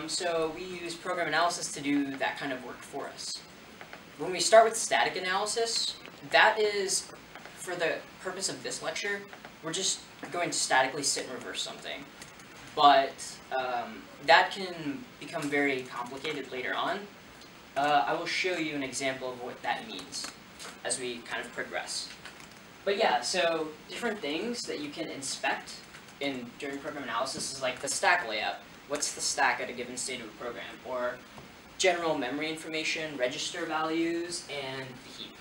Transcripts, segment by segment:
So we use program analysis to do that kind of work for us. When we start with static analysis, that is, for the purpose of this lecture, we're just going to statically sit and reverse something. But that can become very complicated later on. I will show you an example of what that means as we kind of progress. But yeah, so different things that you can inspect during program analysis is like the stack layout. What's the stack at a given state of a program? Or general memory information, register values, and the heap.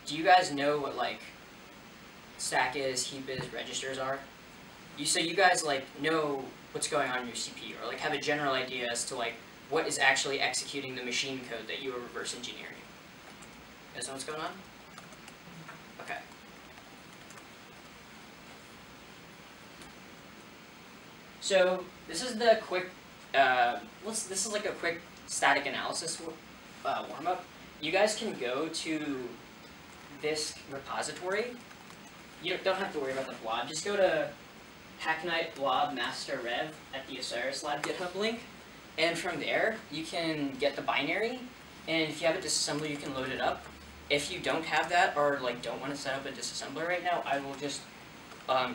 Do you guys know what like stack is, heap is, registers are? So you guys like know what's going on in your CPU, or like have a general idea as to like what is actually executing the machine code that you are reverse engineering. You guys know what's going on? Okay. So this is the quick. This is like a quick static analysis warm-up. You guys can go to this repository. You don't have to worry about the blob. Just go to Hacknight blob master rev at the Osiris Lab GitHub link, and from there you can get the binary. And if you have a disassembler, you can load it up. If you don't have that, or like don't want to set up a disassembler right now, I will just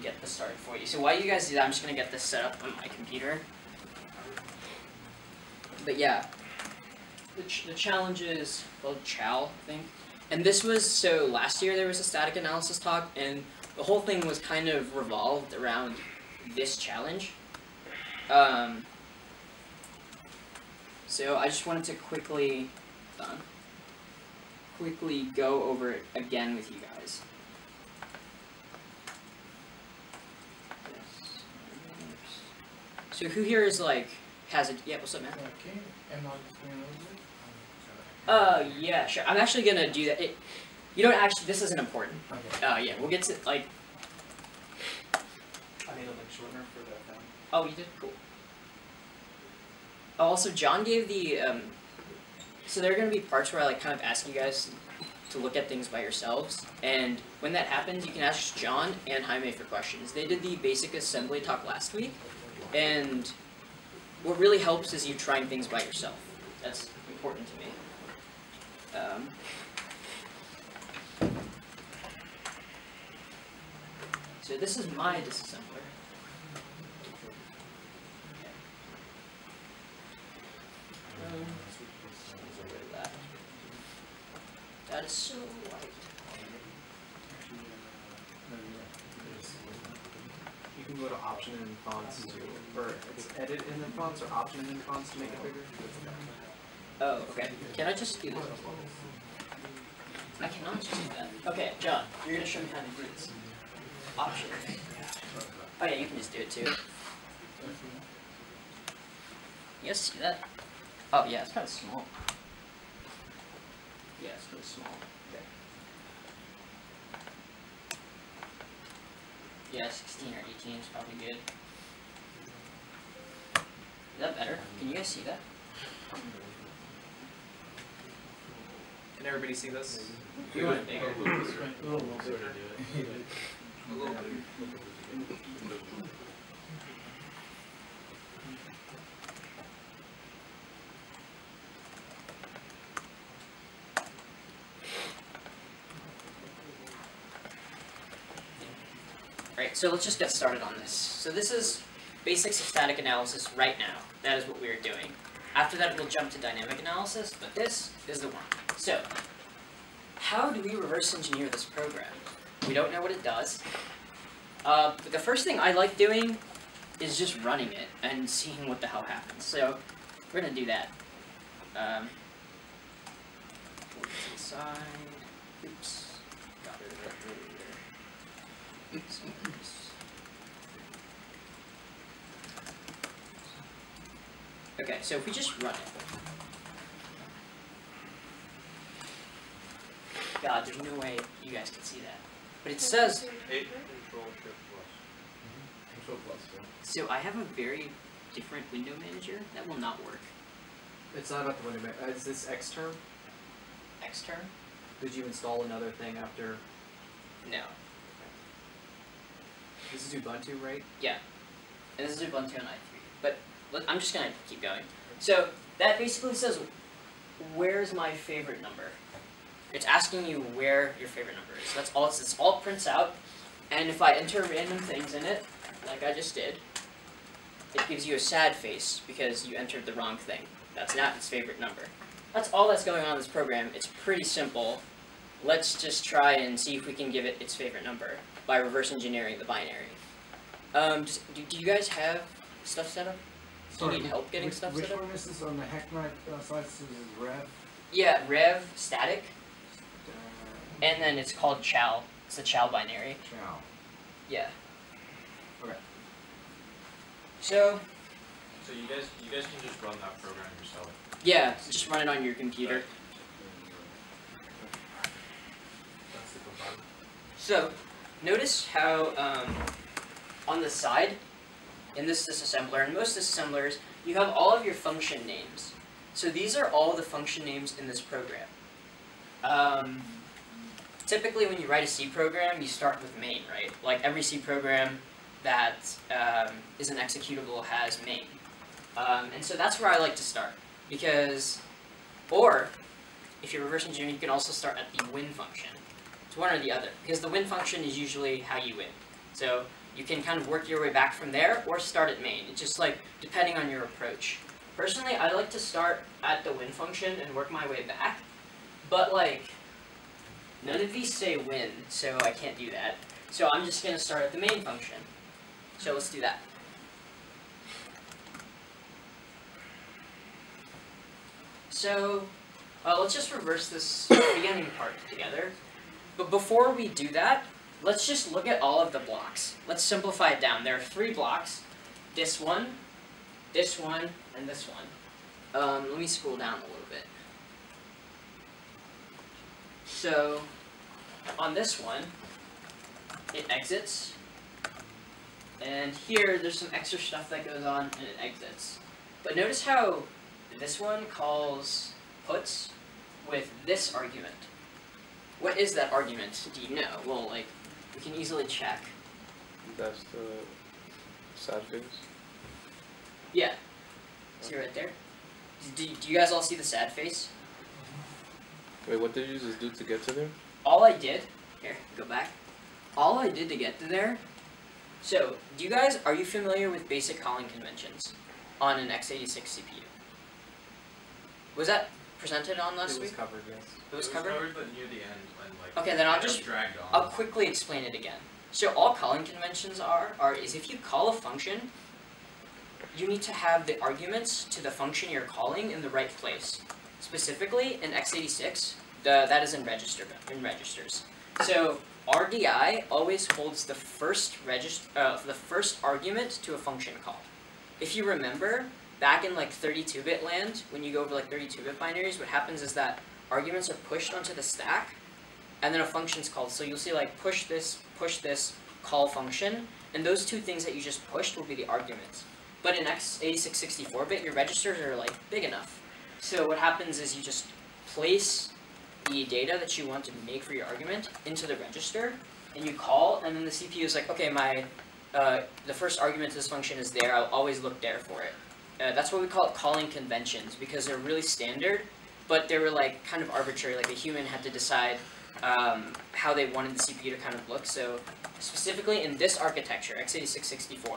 get this started for you. So while you guys do that, I'm just gonna get this set up on my computer. But yeah, the challenge is called Chow, I think. And this was, so last year there was a static analysis talk, and the whole thing was kind of revolved around this challenge. So I just wanted to quickly go over it again with you guys. So who here is like, has it, yeah, what's up, man? Okay, am I going over? Yeah, sure. I'm actually gonna do that. You don't actually, this isn't important. Okay. Yeah, we'll get to, like... I made a link shortener for that down. Oh, you did? Cool. Oh, also, John gave the, so there are gonna be parts where I, like, kind of ask you guys to look at things by yourselves, and when that happens, you can ask John and Jaime for questions. They did the basic assembly talk last week, and what really helps is you trying things by yourself. That's important to me. So this is my disassembler. That is so light. You can go to option and fonts to, or it's edit in the fonts or option in fonts to make it bigger. Oh, okay. Can I just do this? I cannot just do that. Okay, John, you're gonna show me how to do this. Option. Oh yeah, you can just do it too. You guys see that? Oh yeah, it's kind of small. Yeah, it's really small. Okay. Yeah, 16 or 18 is probably good. Is that better? Can you guys see that? Can everybody see this? You want it bigger? Alright, so let's just get started on this. So this is basics of static analysis right now. That is what we are doing. After that, we'll jump to dynamic analysis, but this is the one. So, how do we reverse engineer this program? We don't know what it does. But the first thing I like doing is just running it and seeing what the hell happens. So, we're going to do that. Pull it to the side. Oops. Got rid of it earlier. Oops. Okay, so if we just run it. God, there's no way you guys can see that. But it says... Control plus, yeah. So I have a very different window manager. That will not work. It's not about the window manager. Is this Xterm? Xterm? Did you install another thing after? No. This is Ubuntu, right? Yeah. And this is Ubuntu on i3. But I'm just gonna keep going. So that basically says, where's my favorite number? It's asking you where your favorite number is. That's all. It's all it prints out. And if I enter random things in it, like I just did, it gives you a sad face because you entered the wrong thing. That's not its favorite number. That's all that's going on in this program. It's pretty simple. Let's just try and see if we can give it its favorite number by reverse engineering the binary. Do you guys have stuff set up? Do you need help getting stuff set up? Which one is this on the Hacknight side? This is Rev? Yeah, rev static, and then it's called chow. It's the chow binary. Chow. Yeah. Okay. So you guys can just run that program yourself. yeah, just run it on your computer. That's the compiler. So notice how on the side in this disassembler and most disassemblers you have all of your function names. So these are all the function names in this program. Typically when you write a C program, you start with main, right? Like every C program that is an executable has main. And so that's where I like to start. Because, or, if you're reverse engineering, you can also start at the win function. It's one or the other. Because the win function is usually how you win. So you can kind of work your way back from there, or start at main. It's just like, depending on your approach. Personally, I like to start at the win function and work my way back. But like, none of these say win, so I can't do that. So I'm just going to start at the main function. So let's do that. So let's just reverse this beginning part together. But before we do that, let's just look at all of the blocks. Let's simplify it down. There are 3 blocks. This one, and this one. Let me scroll down a little bit. So on this one, it exits. And here, there's some extra stuff that goes on, and it exits. But notice how this one calls puts with this argument. What is that argument? Do you know? Well, like, we can easily check. That's the sad face. Yeah. See right there? Do you guys all see the sad face? Wait, what did you just do to get to there? All I did, here, go back. All I did to get to there, so, are you familiar with basic calling conventions on an x86 CPU? Was that presented on last week? It was covered, yes. It was covered? But near the end when like Okay, then I'll it just dragged on. I'll quickly explain it again. So all calling conventions is if you call a function, you need to have the arguments to the function you're calling in the right place. Specifically in x86, that is in registers. So RDI always holds the first argument to a function call. If you remember, back in like 32-bit land, when you go over like 32-bit binaries, what happens is that arguments are pushed onto the stack, and then a function's called. So you'll see like push this, call function, and those 2 things that you just pushed will be the arguments. But in x86 64-bit, your registers are like big enough. So what happens is you just place the data that you want to make for your argument into the register, and you call, and then the CPU is like, okay, the first argument to this function is there, I'll always look there for it. That's what we call it calling conventions, because they're really standard, but they were like kind of arbitrary, like a human had to decide how they wanted the CPU to kind of look. So specifically in this architecture, x86-64,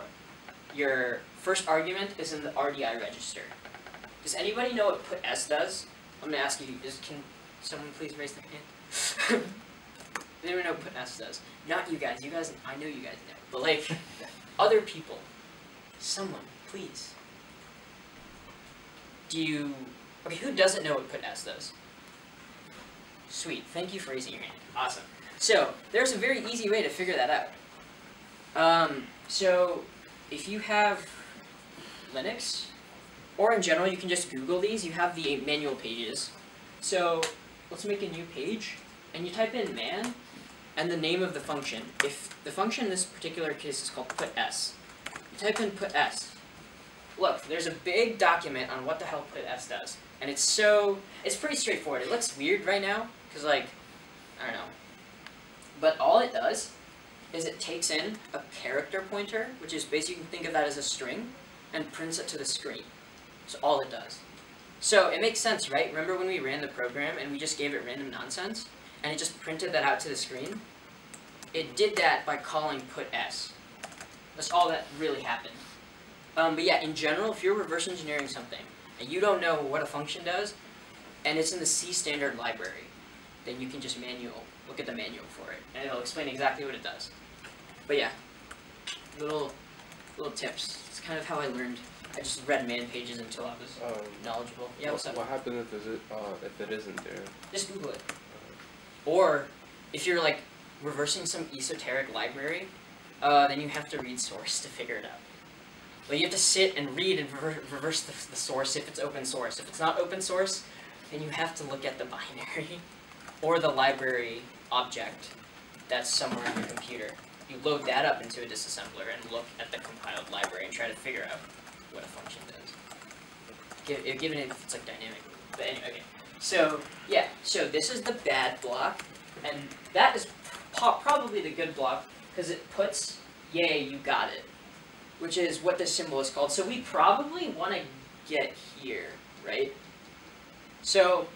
your first argument is in the RDI register. Does anybody know what put S does? I'm going to ask you, can someone please raise their hand? Does anyone know what put S does? Not you guys, I know you guys know, but like, other people, someone, please. Okay, who doesn't know what put S does? Sweet, thank you for raising your hand. Awesome. So, there's a very easy way to figure that out. So, if you have Linux, or in general, you can just Google these, you have the manual pages. So, let's make a new page, and you type in man, and the name of the function. If the function in this particular case is called put S, you type in put S. Look, there's a big document on what the hell put S does. And it's pretty straightforward. It looks weird right now, because like, I don't know. But all it does is it takes in a character pointer, which is basically, you can think of that as a string, and prints it to the screen. That's all it does. So it makes sense, right? Remember when we ran the program and we just gave it random nonsense, and it just printed that out to the screen? It did that by calling put s. That's all that really happened. But yeah, in general, if you're reverse engineering something, and you don't know what a function does, and it's in the C standard library, then you can just look at the manual for it, and it'll explain exactly what it does. But yeah, little tips. It's kind of how I learned. I just read man pages until I was knowledgeable. Yeah, what's up? What happens if it isn't there? Just Google it. Or if you're like reversing some esoteric library, then you have to read source to figure it out. Well, you have to sit and read and reverse the source if it's open source. If it's not open source, then you have to look at the binary or the library object that's somewhere on your computer. You load that up into a disassembler and look at the compiled library and try to figure out what a function does. Given if it's like dynamic. But anyway, okay. So yeah, so this is the bad block, and that is probably the good block because it puts yay, you got it, which is what this symbol is called. So we probably want to get here, right? So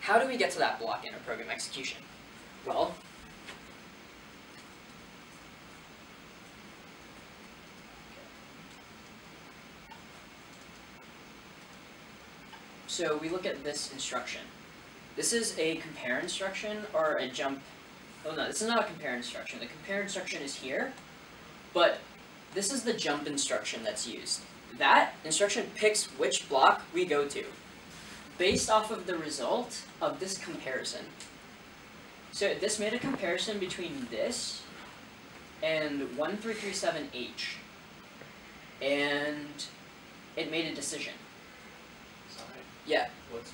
how do we get to that block in a program execution? Well, so we look at this instruction. This is a compare instruction or a jump. Oh no, this is not a compare instruction. The compare instruction is here, but this is the jump instruction that's used. That instruction picks which block we go to, based off of the result of this comparison. So this made a comparison between this and 1337H, and it made a decision. Sorry. Yeah. What's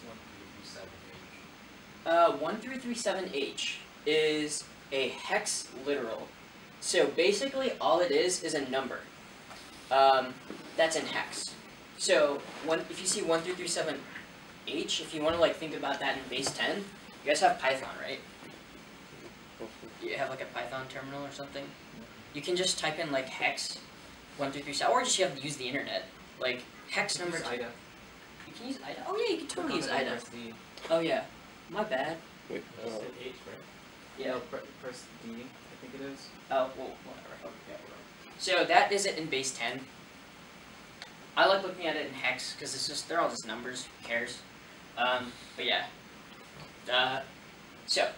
1337H? 1337H is a hex literal. So basically all it is a number that's in hex. So if you see 1337H, if you want to like think about that in base 10, you guys have Python, right? You have like a Python terminal or something? You can just type in like hex 1337, or just you have to use the internet. Like hex number 2. IDA. You can use IDA? Oh yeah, you can totally use IDA. Press D. Oh yeah, my bad. Wait, That's the H, right? Yeah. No, press D, I think it is. Oh, well, whatever. Okay, whatever. So that is it in base 10. I like looking at it in hex because it's just they're all just numbers. Who cares? But yeah. So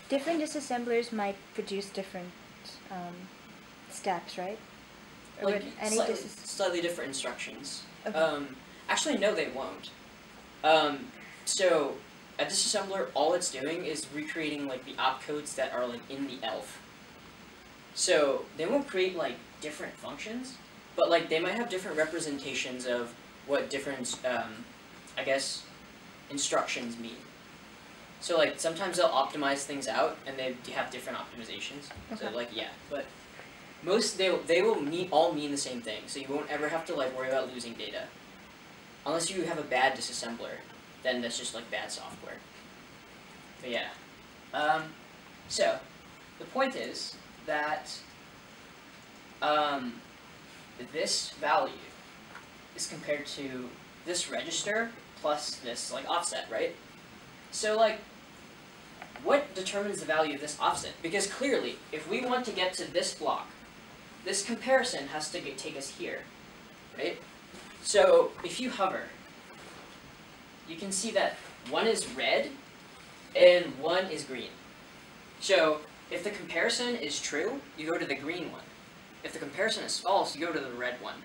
Different disassemblers might produce different steps, right? Or like would any slightly different instructions. Okay. Actually, no, they won't. So a disassembler, all it's doing is recreating like the opcodes that are like in the ELF. So they won't create like different functions, but like they might have different representations of what different, I guess, instructions mean. So like sometimes they'll optimize things out and they have different optimizations. Okay. So like yeah, but most they will all mean the same thing. So you won't ever have to like worry about losing data, unless you have a bad disassembler. Then that's just like bad software. But yeah. So the point is that this value is compared to this register plus this like offset, right? So like, what determines the value of this offset? Because clearly, if we want to get to this block, this comparison has to take us here, right? So if you hover, you can see that one is red and one is green. So if the comparison is true, you go to the green one. If the comparison is false, you go to the red one.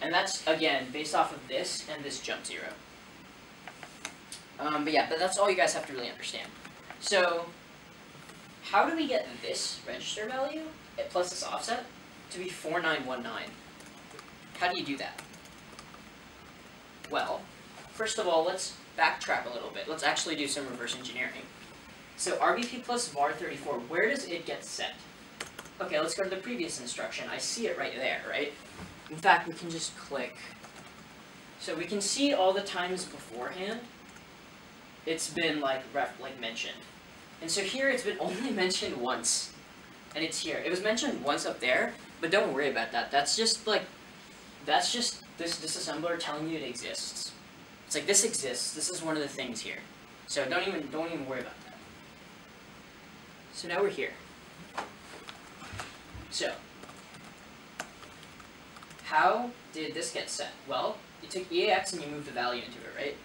And that's, again, based off of this and this jump 0. But yeah, that's all you guys have to really understand. So how do we get this register value plus this offset to be 4919? How do you do that? Well, first of all, let's backtrack a little bit. Let's actually do some reverse engineering. So RBP plus var34, where does it get set? Okay, let's go to the previous instruction. I see it right there, right? In fact, we can just click. So we can see all the times beforehand it's been like mentioned. And so here it's been only mentioned once. And it's here. It was mentioned once up there, but don't worry about that. That's just like that's just this disassembler telling you it exists. It's like, this exists, this is one of the things here. So don't even worry about that. So now we're here. So, how did this get set? Well, you took EAX and you moved the value into it, right?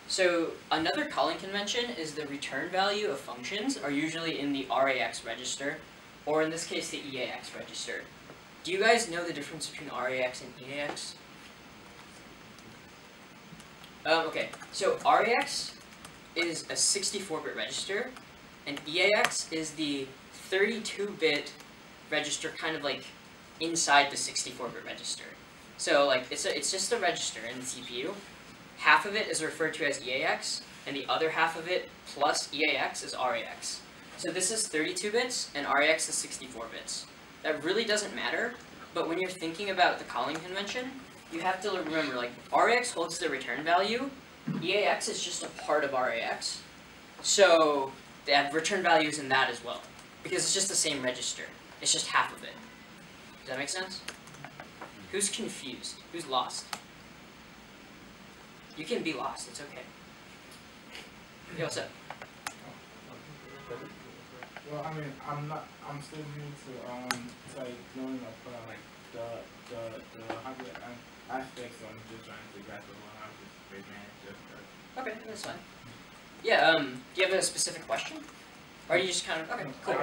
So another calling convention is the return value of functions are usually in the RAX register, or in this case, the EAX register. Do you guys know the difference between RAX and EAX? Okay, so RAX is a 64-bit register, and EAX is the 32-bit register, kind of like inside the 64-bit register. So like it's just a register in the CPU. Half of it is referred to as EAX, and the other half of it plus EAX is RAX. So this is 32 bits, and RAX is 64 bits. That really doesn't matter, but when you're thinking about the calling convention, you have to remember, like, RAX holds the return value, EAX is just a part of RAX, so they have return values in that as well, because it's just the same register. It's just half of it. Does that make sense? Who's confused? Who's lost? You can be lost, it's okay. Yeah, what's up? Well, I mean, I'm still new to like knowing about like the hardware aspects. So I'm just trying to grasp on how to manage just Okay, that's fine. Yeah, do you have a specific question? Or are you just kind of, okay, cool.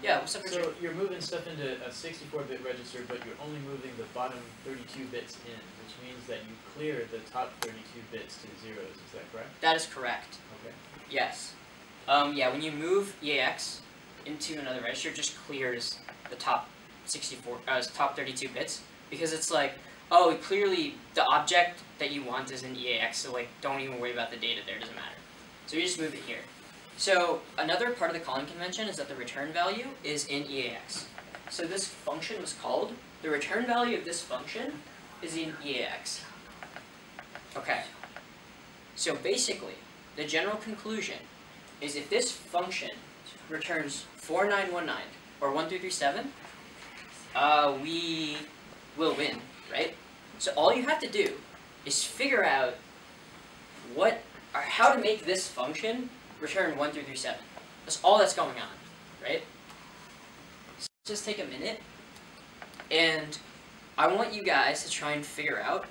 Yeah, what's up, Richard? So you're moving stuff into a 64-bit register, but you're only moving the bottom 32 bits in, which means that you clear the top 32 bits to zeros. Is that correct? That is correct. Okay. Yes. Yeah, when you move EAX into another register, it just clears the top 32 bits, because it's like, oh, clearly the object that you want is in EAX, so like, don't even worry about the data there, it doesn't matter. So you just move it here. So another part of the calling convention is that the return value is in EAX. So this function was called, the return value of this function is in EAX. Okay. So basically, the general conclusion is if this function returns 4919 or 1337, we will win, right? So all you have to do is figure out how to make this function return 1337. That's all that's going on, right? So just take a minute, and I want you guys to try and figure out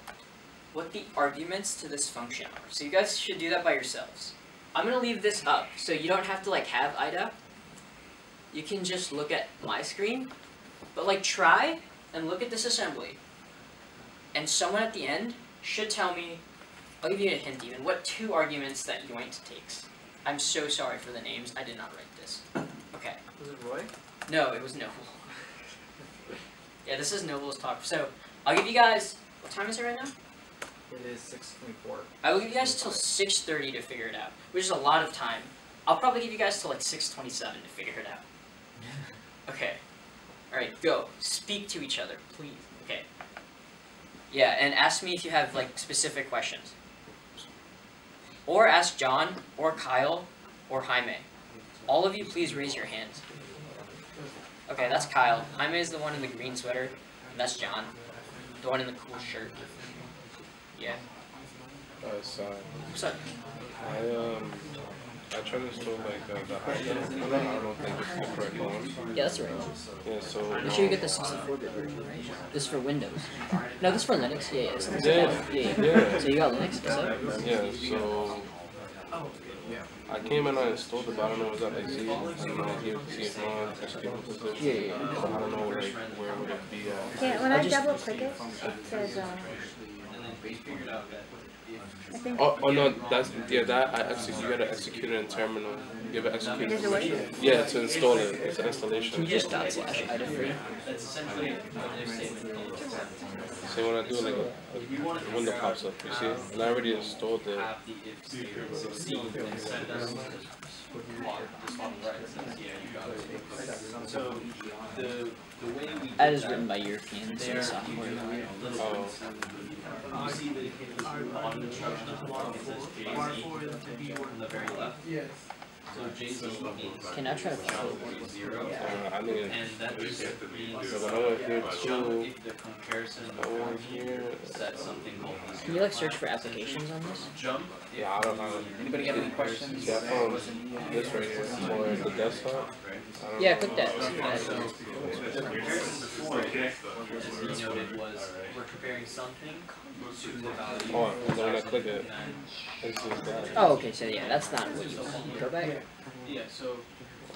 what the arguments to this function are. So you guys should do that by yourselves. I'm going to leave this up, so you don't have to like have IDA. You can just look at my screen, but like try and look at this assembly. And someone at the end should tell me, I'll give you a hint even, what two arguments that Yoint takes. I'm so sorry for the names, I did not write this. Okay. Was it Roy? No, it was Noble. Yeah, this is Noble's talk. So, I'll give you guys, what time is it right now? It is 6:24. I will give you guys till 6:30 to figure it out, which is a lot of time. I'll probably give you guys till like 6:27 to figure it out. Okay. Alright, go. Speak to each other, please. Okay. Yeah, and ask me if you have like specific questions. Or ask John, or Kyle, or Jaime. All of you please raise your hands. Okay, that's Kyle. Jaime is the one in the green sweater, and that's John. The one in the cool shirt. Yeah. Sai. What's up? I tried to install like the IDA. I don't think it's the correct one. Yeah, that's the right one. Yeah, so. Make sure you get the 64-bit version, right? This is for Windows. No, this is for Linux. Yeah, it's Yeah. So you got Linux, is that? Yeah, so. I came and I installed it, but I don't know, was that like C? I don't know, here, CF1, executable position. Yeah. So I don't know, like, where would it be at? Yeah, when I double click it, it says, I think. Oh no, that's, yeah, that, you gotta execute it in terminal. You have to execute Does it work? Yeah, to install it, it's an installation. You just /IDA free. So when I do like a window pops up, you see it? And I already installed it. That is written by Europeans in software. Oh. Yes. Okay, now try to follow. I mean, And that just means so when I went here jump too, if the comparison I went here. set something called Can you like search for applications on this? jump. Yeah, I don't know. Anybody got any questions? Yeah, I found this right here for the desktop. I don't Yeah, know. click that. See that. The comparison before, as he noted, was we're comparing something to the value. Oh, and then when I click it, it's just that. Oh, okay. So yeah, that's not what you want. Go back. Yeah, so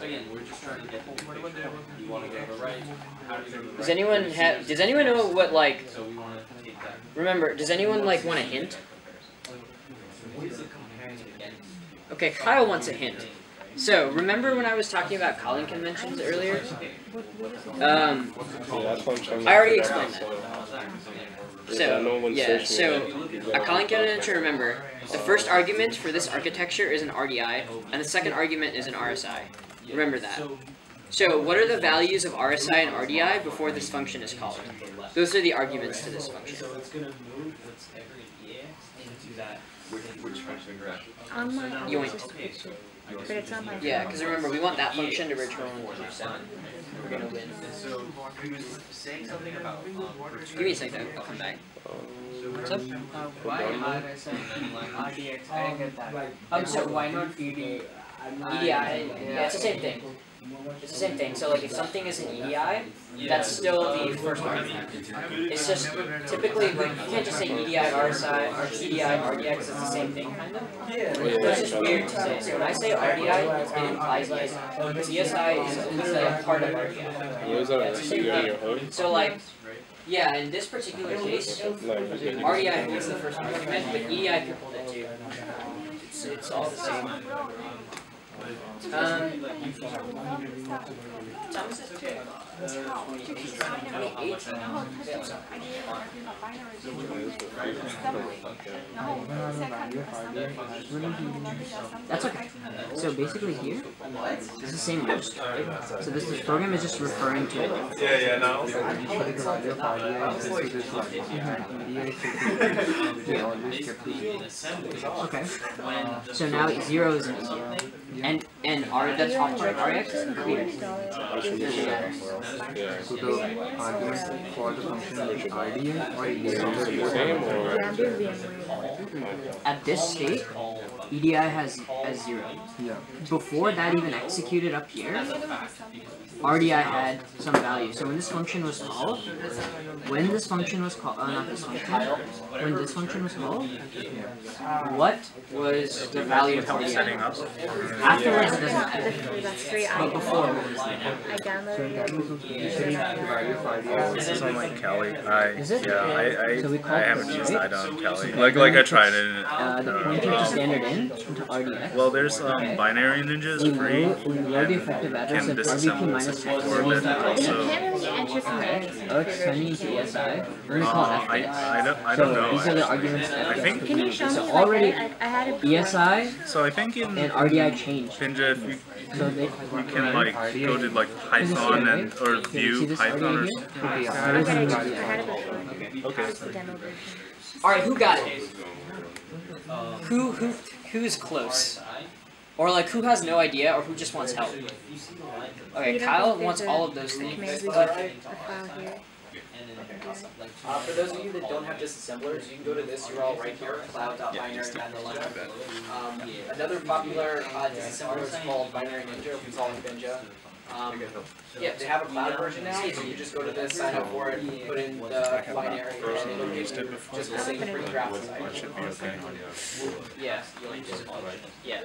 again, we're just trying to get the picture. You want to go to the right. How do you go to the right? Does anyone have? Does anyone know what like? So we want to take that. Remember, does anyone like want a hint? What is it comparing it against? Okay, Kyle wants a hint. So remember when I was talking about calling conventions earlier? Yeah, that's what I'm trying to I already figure out, explained so- So, I know when yeah, searching so it, a calling convention, remember, the first argument for this architecture is an RDI, and the second argument is an RSI. Remember that. So what are the values of RSI and RDI before this function is called? Those are the arguments to this function. So it's going to move whatever it is into that. Which function you're at? On my Yoink. Okay, so but it's on my Yeah, because remember, we want that function to return 7. We're going to win. So he was saying something about Give me a second, I'll come back. What's up? Why RSI RDX? I didn't get that. So why not ED? yeah, it's the same thing. It's the same thing. So like if something is an EDI, that's still the first argument. It's just typically like you can't just say EDI RSI or EDI RDI because it's the same thing kind of. Oh, So yeah, it's just weird to say. So when I say RDI, it implies ESI. Because ESI is a part of RDI. Yeah, was that your hood? So like, yeah, in this particular case, RDI holds the first argument, but EDI can hold it too. It's all the same. Time is it? 28. That's okay. So basically here, this is the same roast. So this program is just referring to it. Yeah, no. Okay. So now 0 is an EDI. And R, that's object RX is clear. So the argument for the function is RDA or EDA? Same or? Yeah, I'm doing VMware. At this state, EDI has 0. Yeah. Before that even executed up here, RDI had some value. So when this function was called, when this function was called, not this function, when this function was called, what was the value of RDI? Afterwards, it doesn't matter. That's free. But before, I downloaded it. This is on like Kali. Is it? I So we call haven't this, used right? it on Kali. Like I tried it. The pointer to standard in into RDX. Well, there's binary ninjas free. We load the effective address Can of disassemble RVP minus some 4. coordinate You also. can't really enter from there. Oh, it's turning into ESI. We're gonna call it FX. I don't know. These are the arguments. I think Can you show me? So Like, already I had it before. ESI so. I think in and RDI changed. Pinja, if So they we can like go to like Python and or view Python or something. I had it before. Okay. It's the demo version. All right, who got it? Who's close? Or like who has no idea, or who just wants help? Okay, You don't Kyle think wants there's all a of those things. command we But can- a file here. For those of you that don't have disassemblers, you can go to this URL right here, cloud.binary.line. Another popular disassembler is called Binary Ninja, we call it Binja. Yeah, they have a cloud version now, so you just go to this, sign up for it, put in the binary, and it'll give you just the same pre-graph site. Yeah. Yeah.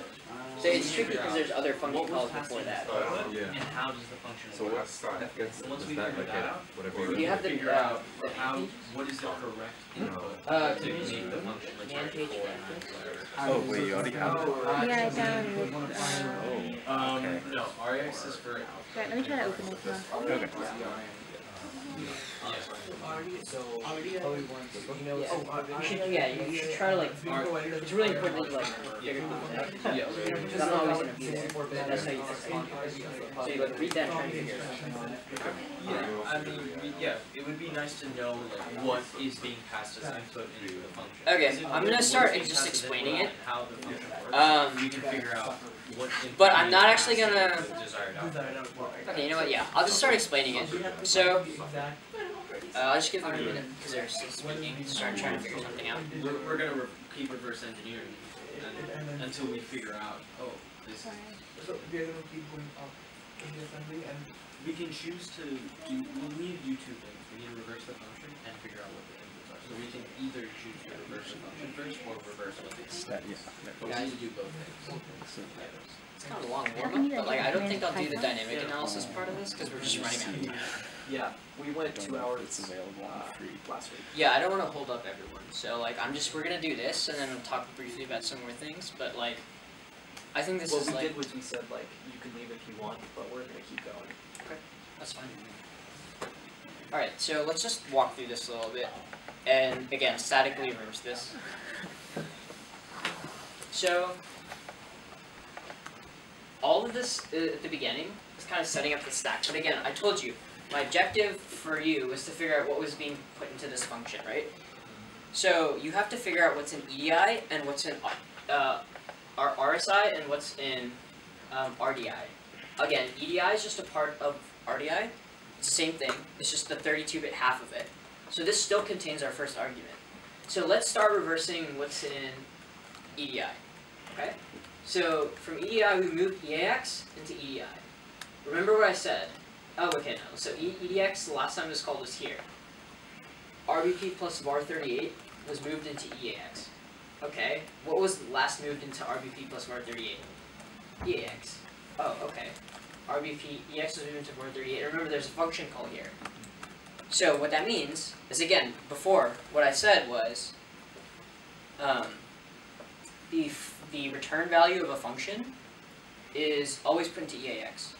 So it's tricky because there's other function calls before that. And how does the function So work? what's Once we that figure like that out, whatever Do you you have the figure out how, what is the correct input can to you just make the function man page Oh wait, you already have it. Yeah, I downloaded it. No, RX is for Right, let me try to open it now. Okay. You should try to like. It's really important that you like figure things out. Because I'm not always gonna be there. That's how you. So you like read that and try to figure it out. Yeah, I mean, it would be nice to know like what is being passed as input into the function. Okay, I'm gonna start just explaining it. How the function works. We can figure out But I'm not actually gonna. Desired outcome. Okay, you know what? Yeah, I'll just start explaining it. So, I'll just give them a minute because they're still speaking. Start trying to figure something out. We're gonna keep reverse engineering until we figure out. Oh, this. So we're gonna keep going up in the assembly, and We can choose to do. We need to do two things. We need to reverse the function and figure out what the inputs are. So we can either choose to reverse the function first or reverse what the inputs are. But we need to do both things. It's kind of a long warm-up, but like I don't think I'll do the dynamic analysis part of this because we're just running out of time. Yeah, we went 2 hours last week. Yeah, I don't want to hold up everyone. So like we're gonna do this and then we'll talk briefly about some more things. But like, I think this What is we like. did was we said like you can leave if you want, but we're gonna keep going. Okay, that's fine. Alright, so let's just walk through this a little bit. And again, statically reverse this. So, all of this at the beginning is kind of setting up the stack. But again, I told you, my objective for you was to figure out what was being put into this function, right? So, you have to figure out what's in EDI and what's in RSI and what's in RDI. Again, EDI is just a part of RDI. It's the same thing. It's just the 32-bit half of it. So this still contains our first argument. So let's start reversing what's in EDI. Okay? So from EDI, we moved EAX into EDI. Remember what I said? Oh, okay, no. So EDX, the last time it was called was here. RBP plus var38 was moved into EAX. Okay. What was last moved into RBP plus var38? EAX. Oh, okay. RBP, EX was moved into var38. And remember, there's a function call here. So what that means is, again, before, what I said was the return value of a function is always put into EAX,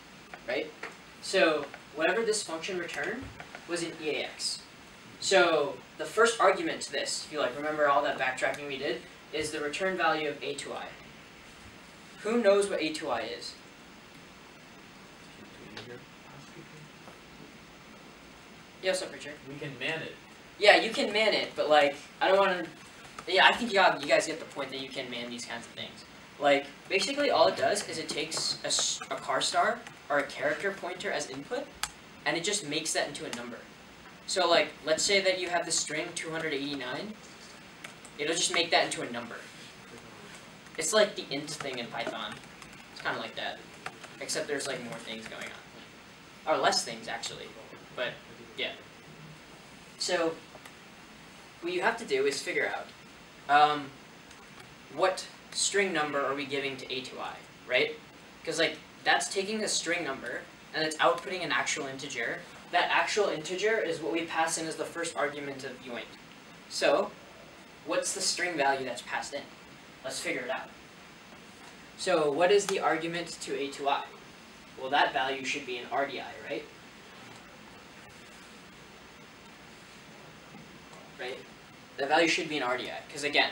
right? So whatever this function returned was in EAX. So the first argument to this, if you like remember all that backtracking we did, is the return value of A2I. Who knows what A2I is? Yeah, what's up, Richard? We can man it. Yeah, you can man it, but like, I don't want to. Yeah, I think you guys get the point that you can man these kinds of things. Like, basically, all it does is it takes a car star or a character pointer as input, and it just makes that into a number. So, like, let's say that you have the string 289. It'll just make that into a number. It's like the int thing in Python. It's kind of like that, except there's like more things going on, or less things actually. But yeah. So what you have to do is figure out what string number are we giving to A2I, right? Because like that's taking a string number and it's outputting an actual integer. That actual integer is what we pass in as the first argument of uint. So what's the string value that's passed in? Let's figure it out. So what is the argument to A2I? Well, that value should be an RDI, right? Right? The value should be an RDI, because again,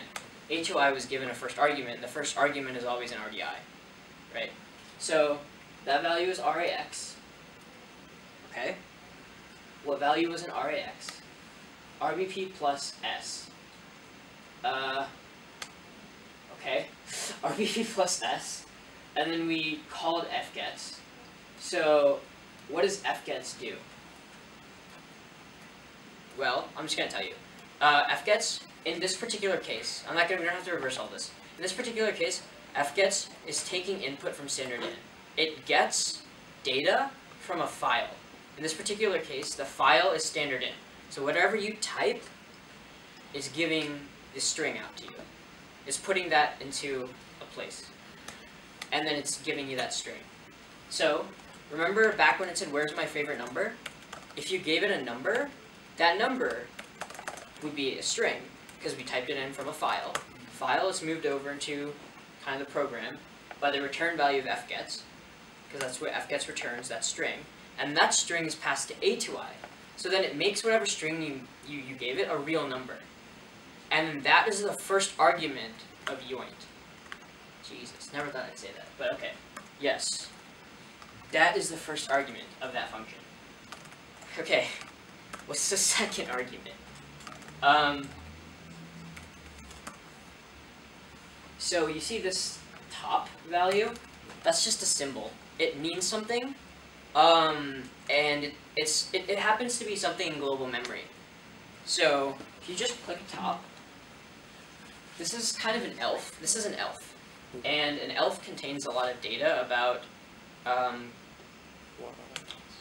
A2I was given a first argument, and the first argument is always an RDI, right? So that value is RAX, okay? What value was an RAX? RBP plus S. Okay, RBP plus S, and then we called fgets. So what does fgets do? Well, I'm just going to tell you. Fgets, in this particular case, we don't have to reverse all this. In this particular case, fgets is taking input from standard in. It gets data from a file. In this particular case, the file is standard in. So whatever you type is giving the string out to you. It's putting that into a place. And then it's giving you that string. So, remember back when it said, where's my favorite number? If you gave it a number, that number would be a string, because we typed it in from a file. File is moved over into kind of the program by the return value of fgets, because that's what fgets returns, that string. And that string is passed to A2I. So then it makes whatever string you gave it a real number. And that is the first argument of uint. Jesus, never thought I'd say that, but okay. Yes. That is the first argument of that function. Okay, what's the second argument? So you see this top value? that's just a symbol. It means something, and it happens to be something in global memory. So if you just click top, this is kind of an elf. This is an elf, and an elf contains a lot of data about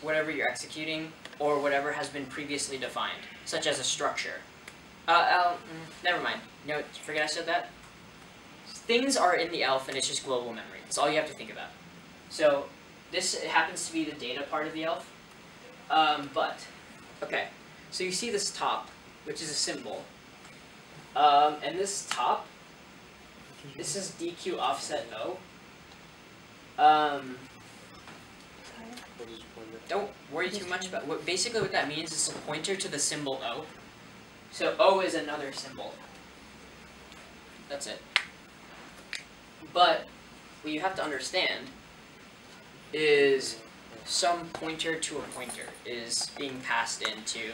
whatever you're executing or whatever has been previously defined, such as a structure. Never mind. No, forget I said that. Things are in the elf, and it's just global memory. That's all you have to think about. So this happens to be the data part of the elf. Okay, so you see this top, which is a symbol. And this top, this is DQ offset O. Don't worry too much about it. Basically what that means is a pointer to the symbol O. So O is another symbol. That's it. But what you have to understand is some pointer to a pointer is being passed into.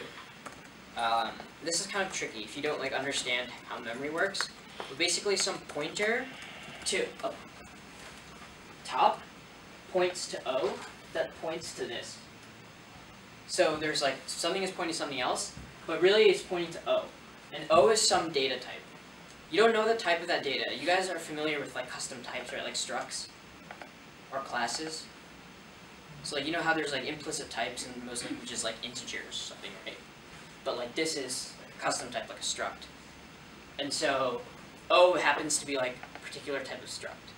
This is kind of tricky if you don't understand how memory works. But basically some pointer to a top points to O that points to this. So there's something is pointing to something else, but really it's pointing to O. And O is some data type. You don't know the type of that data. You guys are familiar with custom types, right? Like structs or classes. So you know how there's implicit types in most languages, like integers or something, right? But this is a custom type, like a struct. And so O happens to be a particular type of struct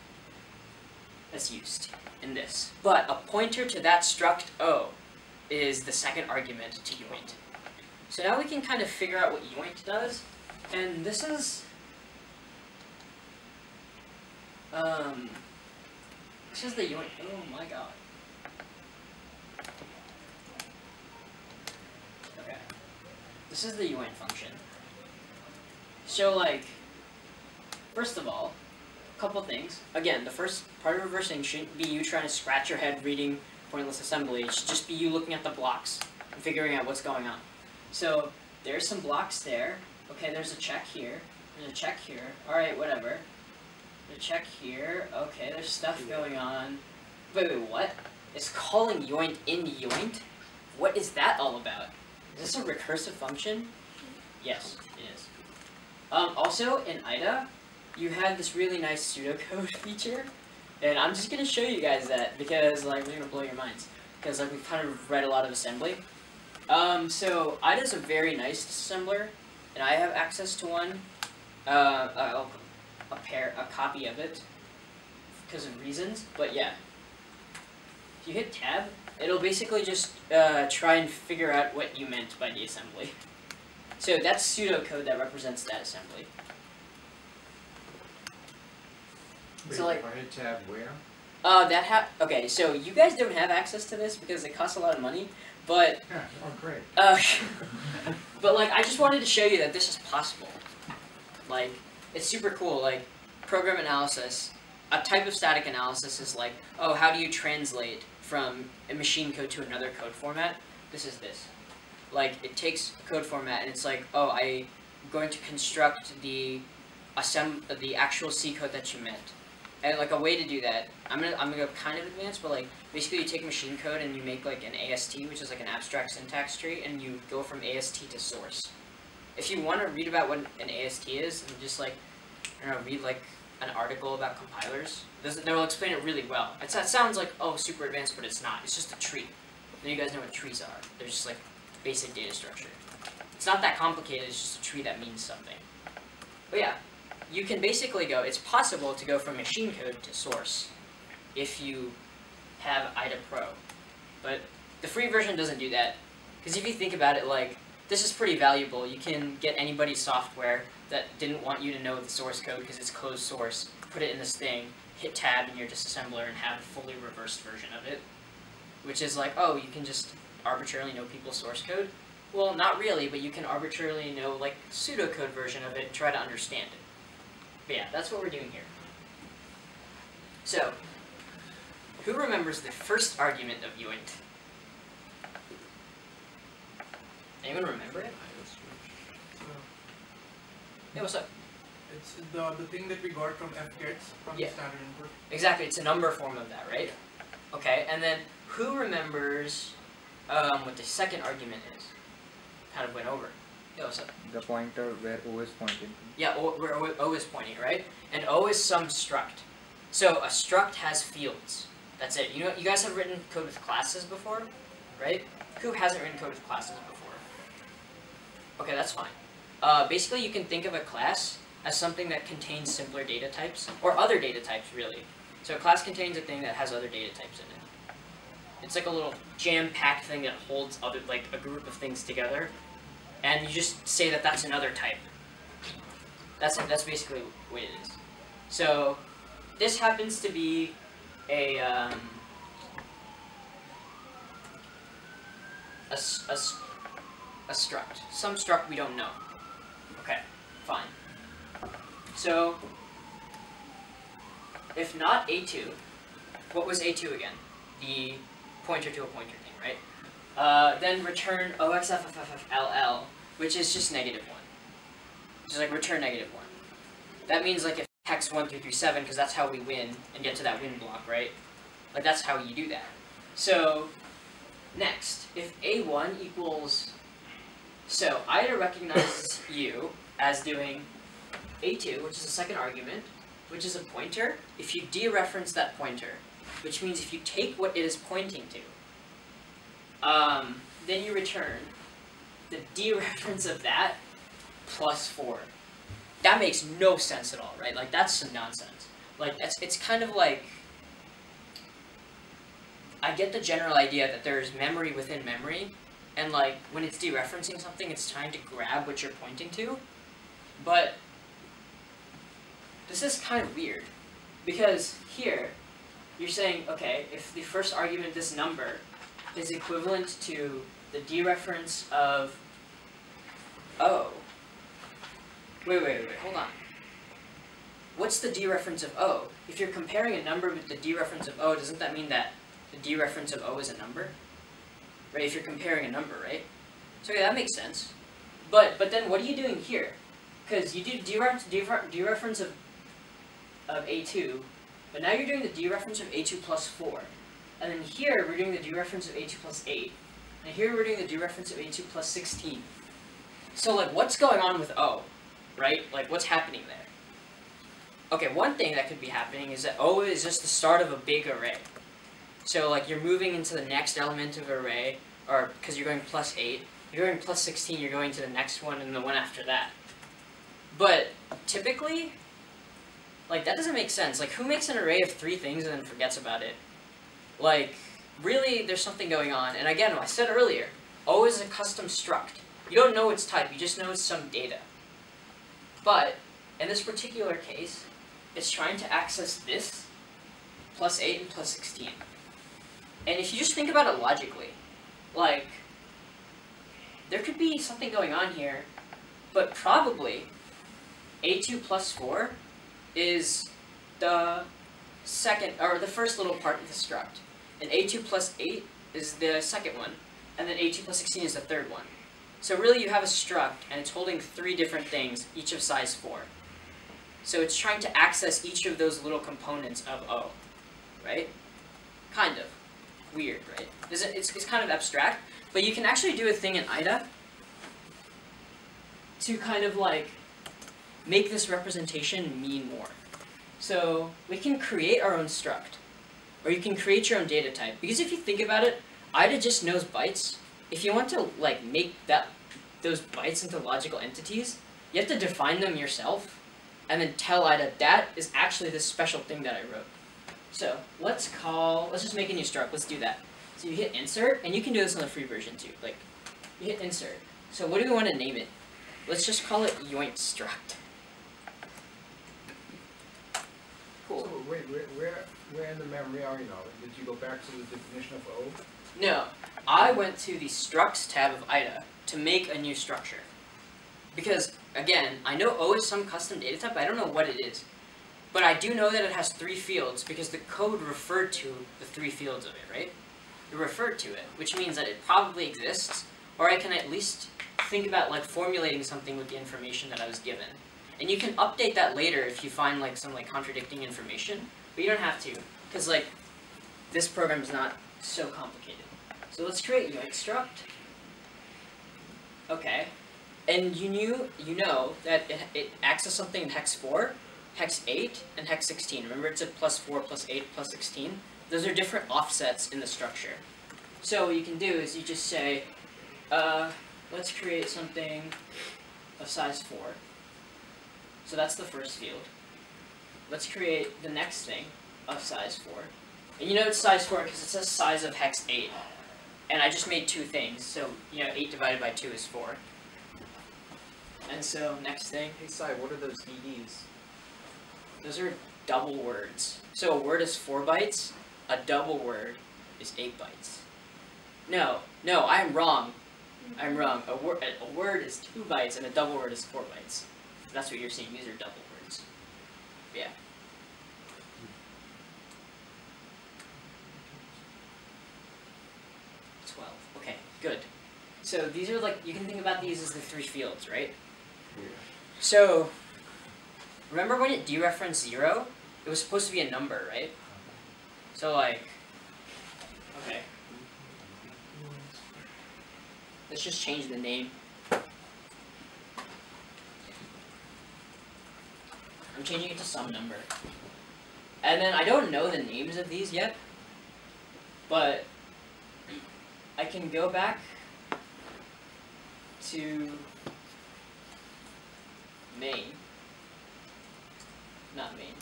that's used in this. But a pointer to that struct O is the second argument to yoint. So now we can kind of figure out what yoint does. And this is the yoint. Oh my god. Okay. This is the yoint function. So first of all, a couple things. Again, the first part of reversing shouldn't be you trying to scratch your head reading pointless assembly. It should just be you looking at the blocks and figuring out what's going on. So there's some blocks there. Okay, there's a check here. There's a check here. Alright, whatever. There's a check here. Okay, there's stuff going on. Wait, what? It's calling yoint in yoint? What is that all about? Is this a recursive function? Yes, it is. Also, in IDA, you have this really nice pseudocode feature. And I'm just going to show you guys that because we're going to blow your minds. Because we've kind of read a lot of assembly. So IDA is a very nice disassembler, and I have access to one, a copy of it, because of reasons. But yeah, if you hit tab, it'll basically just try and figure out what you meant by the assembly. So that's pseudocode that represents that assembly. Wait, So if I hit tab where? Okay, so you guys don't have access to this because it costs a lot of money, but Yeah, oh great. but I just wanted to show you that this is possible. It's super cool. Program analysis, a type of static analysis is oh, how do you translate from a machine code to another code format? This is this. It takes a code format and it's oh, I'm going to construct the actual C code that you meant. And a way to do that, I'm gonna go kind of advanced, but basically you take machine code and you make an AST, which is an abstract syntax tree, and you go from AST to source. If you want to read about what an AST is, and just I don't know, read an article about compilers, they'll explain it really well. That sounds oh, super advanced, but it's not. It's just a tree. And you guys know what trees are. They're just basic data structure. It's not that complicated. It's just a tree that means something. But yeah. You can basically go, it's possible to go from machine code to source if you have IDA Pro. But the free version doesn't do that. Because if you think about it, this is pretty valuable. You can get anybody's software that didn't want you to know the source code because it's closed source, put it in this thing, hit tab in your disassembler, and have a fully reversed version of it. Which is oh, you can just arbitrarily know people's source code. Well, not really, but you can arbitrarily know pseudocode version of it and try to understand it. But yeah, that's what we're doing here. So, who remembers the first argument of yoint? Anyone remember it? Yeah, what's up? It's the thing that we got from fgets from the standard input. Exactly, it's a number form of that, right? Okay, and then who remembers what the second argument is? Kind of went over. Yeah, what's up? The pointer where O is pointing. Yeah, where O is pointing, right? And O is some struct. So a struct has fields. That's it. You know, you guys have written code with classes before, right? Who hasn't written code with classes before? Okay, that's fine. Basically, you can think of a class as something that contains simpler data types, or other data types, really. So a class contains a thing that has other data types in it. It's like a little jam-packed thing that holds other, like a group of things together, and you just say that that's another type. That's basically what it is. So this happens to be a struct. Some struct we don't know. Okay, fine. So if not A2, what was A2 again? The pointer to a pointer thing, right? Then return OXFFFLL, which is just -1. Just like return -1. That means like if hex 1 through 7, because that's how we win and get to that win block, right? Like that's how you do that. So next, if A1 equals, so IDA recognizes you as doing A2, which is the second argument, which is a pointer. If you dereference that pointer, which means if you take what it is pointing to, then you return the dereference of that plus 4. That makes no sense at all, right? Like that's some nonsense. Like it's kind of like, I get the general idea that there's memory within memory, and like when it's dereferencing something, it's trying to grab what you're pointing to, but this is kind of weird, because here, you're saying, okay, if the first argument, this number, is equivalent to the dereference of O. Wait, hold on. What's the dereference of O? If you're comparing a number with the dereference of O, doesn't that mean that the dereference of O is a number? Right, if you're comparing a number, right? So yeah, that makes sense. But then what are you doing here? Because you do dereference of A2, but now you're doing the dereference of A2 plus 4. And then here, we're doing the dereference of A2 plus 8. And here, we're doing the dereference of A2 plus 16. So, like, what's going on with O? Right? Like, what's happening there? Okay, one thing that could be happening is that O is just the start of a big array. So, like, you're moving into the next element of array, or because you're going plus 8. You're going plus 16, you're going to the next one, and the one after that. But, typically, like, that doesn't make sense. Like, who makes an array of 3 things and then forgets about it? Like, really, there's something going on. And again, I said earlier, O is a custom struct. You don't know its type, you just know it's some data. But, in this particular case, it's trying to access this, plus 8 and plus 16. And if you just think about it logically, like, there could be something going on here, but probably A2 plus 4 is the second, or the first little part of the struct. And A2 plus 8 is the second one, and then A2 plus 16 is the third one. So really you have a struct, and it's holding 3 different things, each of size 4. So it's trying to access each of those little components of O, right? Kind of. Weird, right? It's kind of abstract, but you can actually do a thing in IDA to kind of like make this representation mean more. So we can create our own struct, or you can create your own data type. Because if you think about it, IDA just knows bytes. If you want to like make those bytes into logical entities, you have to define them yourself, and then tell IDA that is actually this special thing that I wrote. So let's just make a new struct. Let's do that. So you hit insert, and you can do this on the free version too. Like, you hit insert. So what do we want to name it? Let's just call it yoint struct. Cool. So wait, where in the memory are you now? Did you go back to the definition of O? No, I went to the structs tab of IDA to make a new structure. Because, again, I know O is some custom data type, but I don't know what it is. But I do know that it has 3 fields because the code referred to the 3 fields of it, right? It referred to it, which means that it probably exists, or I can at least think about like formulating something with the information that I was given. And you can update that later if you find like some like contradicting information, but you don't have to, because like this program is not so complicated. So let's create yoint struct. Okay, and you know that it accesses something in hex 4, hex 8, and hex 16. Remember it said +4, +8, +16? Those are different offsets in the structure. So what you can do is you just say, let's create something of size 4. So that's the first field. Let's create the next thing of size 4. And you know it's size 4 because it says size of hex 8. And I just made two things, so, 8 divided by 2 is 4. And so, next thing. Hey, Sai, what are those DDs? Those are double words. So a word is 4 bytes, a double word is 8 bytes. No, I'm wrong. I'm wrong. A word is 2 bytes, and a double word is 4 bytes. That's what you're seeing. These are double words. Yeah. Okay, good. So these are like, you can think about these as the 3 fields, right? Yeah. So, remember when it dereferenced 0? It was supposed to be a number, right? So like, okay. Let's just change the name. I'm changing it to some number. And then I don't know the names of these yet, but I can go back to main, not main,